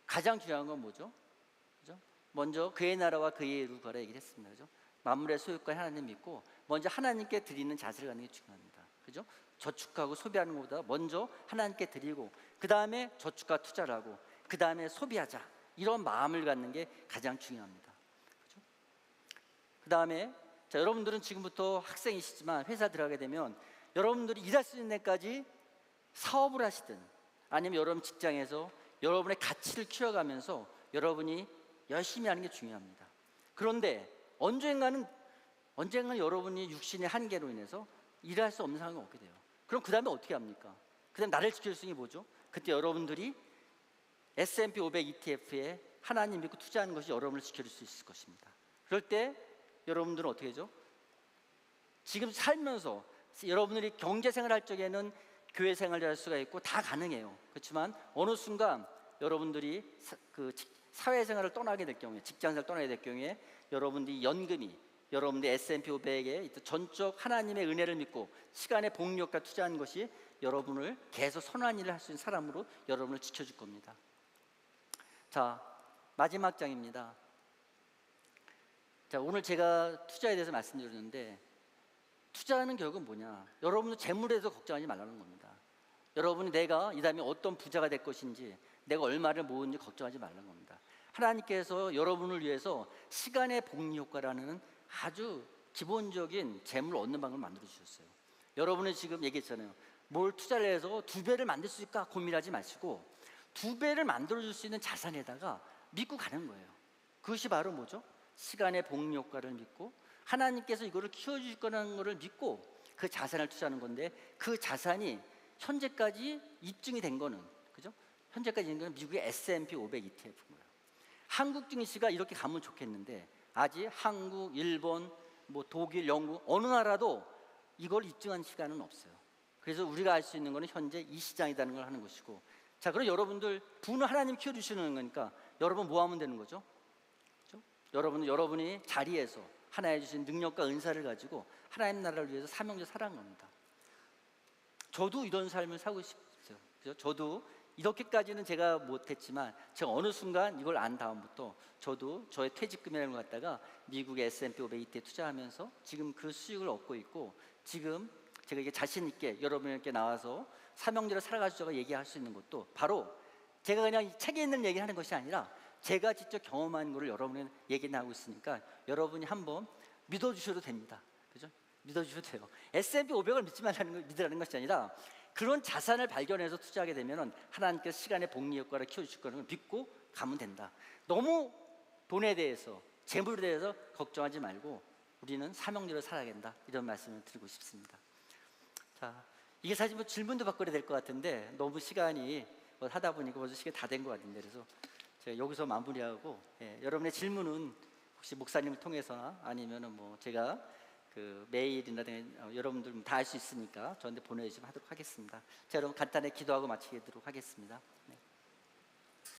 가장 중요한 건 뭐죠? 그죠? 먼저 그의 나라와 그의 의를 구하라 얘기를 했습니다. 그죠? 만물의 소유권 하나님 믿고 먼저 하나님께 드리는 자세를 갖는 게 중요합니다. 그죠? 저축하고 소비하는 것보다 먼저 하나님께 드리고 그 다음에 저축과 투자를 하고 그 다음에 소비하자, 이런 마음을 갖는 게 가장 중요합니다. 그렇죠? 그 다음에 자, 여러분들은 지금부터 학생이시지만 회사 들어가게 되면 여러분들이 일할 수 있는 데까지 사업을 하시든 아니면 여러분 직장에서 여러분의 가치를 키워가면서 여러분이 열심히 하는 게 중요합니다. 그런데 언젠가는 여러분이 육신의 한계로 인해서 일할 수 없는 상황이 오게 돼요. 그럼 그 다음에 어떻게 합니까? 그 다음에 나를 지킬 수 있는 게 뭐죠? 그때 여러분들이 S&P 500 ETF에 하나님 믿고 투자하는 것이 여러분을 지켜줄 수 있을 것입니다. 그럴 때 여러분들은 어떻게 하죠? 지금 살면서 여러분들이 경제생활 할 적에는 교회 생활을 할 수가 있고 다 가능해요. 그렇지만 어느 순간 여러분들이 사회생활을 떠나게 될 경우에, 직장생활을 떠나게 될 경우에 여러분들이 연금이 여러분들 S&P 500에 전적 하나님의 은혜를 믿고 시간의 복력과 투자하는 것이 여러분을 계속 선한 일을 할 수 있는 사람으로 여러분을 지켜줄 겁니다. 자, 마지막 장입니다. 자, 오늘 제가 투자에 대해서 말씀드렸는데 투자는 결국은 뭐냐? 여러분은 재물에 대해서 걱정하지 말라는 겁니다. 여러분이 내가 이 다음에 어떤 부자가 될 것인지, 내가 얼마를 모으는지 걱정하지 말라는 겁니다. 하나님께서 여러분을 위해서 시간의 복리 효과라는 아주 기본적인 재물을 얻는 방법을 만들어 주셨어요. 여러분은 지금 얘기했잖아요. 뭘 투자를 해서 2배를 만들 수 있을까 고민하지 마시고 2배를 만들어 줄 수 있는 자산에다가 믿고 가는 거예요. 그것이 바로 뭐죠? 시간의 복리 효과를 믿고 하나님께서 이거를 키워주실 거라는 것을 믿고 그 자산을 투자하는 건데, 그 자산이 현재까지 입증이 된 거는, 그죠? 현재까지 있는 거는 미국의 S&P 500 ETF인 거예요. 한국 증시가 이렇게 가면 좋겠는데 아직 한국, 일본, 뭐 독일, 영국 어느 나라도 이걸 입증한 시간은 없어요. 그래서 우리가 알 수 있는 거는 현재 이 시장이라는 걸 하는 것이고, 자, 그럼 여러분들 부는 하나님 키워주시는 거니까 여러분 뭐 하면 되는 거죠? 그렇죠? 여러분이 자리에서 하나님 주신 능력과 은사를 가지고 하나님 나라를 위해서 사명자 살아가는 겁니다. 저도 이런 삶을 살고 싶어요. 그죠? 저도 이렇게까지는 제가 못했지만 제가 어느 순간 이걸 안 다음부터 저도 저의 퇴직금이라는 걸 갖다가 미국의 S&P 500 ETF에 투자하면서 지금 그 수익을 얻고 있고, 지금 제가 이게 자신 있게 여러분에게 나와서 사명자를 살아가지고 얘기할 수 있는 것도 바로 제가 그냥 책에 있는 얘기를 하는 것이 아니라 제가 직접 경험한 거를 여러분에게 얘기 나오고 있으니까 여러분이 한번 믿어주셔도 됩니다. 그죠? 믿어주셔도 돼요. S&P 500을 믿으라는 것이 아니라 그런 자산을 발견해서 투자하게 되면 하나님께서 시간의 복리 효과를 키워주실 거를 믿고 가면 된다. 너무 돈에 대해서, 재물에 대해서 걱정하지 말고 우리는 사명대로 살아야 된다, 이런 말씀을 드리고 싶습니다. 자, 이게 사실 뭐 질문도 바꿔야 될 것 같은데 너무 시간이 하다 보니까 벌써 시간이 다 된 것 같은데, 그래서 제가 여기서 마무리하고, 여러분의 질문은 혹시 목사님을 통해서나 아니면은 뭐 제가 그 메일이나 여러분들 다 알 수 있으니까 저한테 보내주시면 하도록 하겠습니다. 자, 여러분 간단히 기도하고 마치도록 하겠습니다. 네.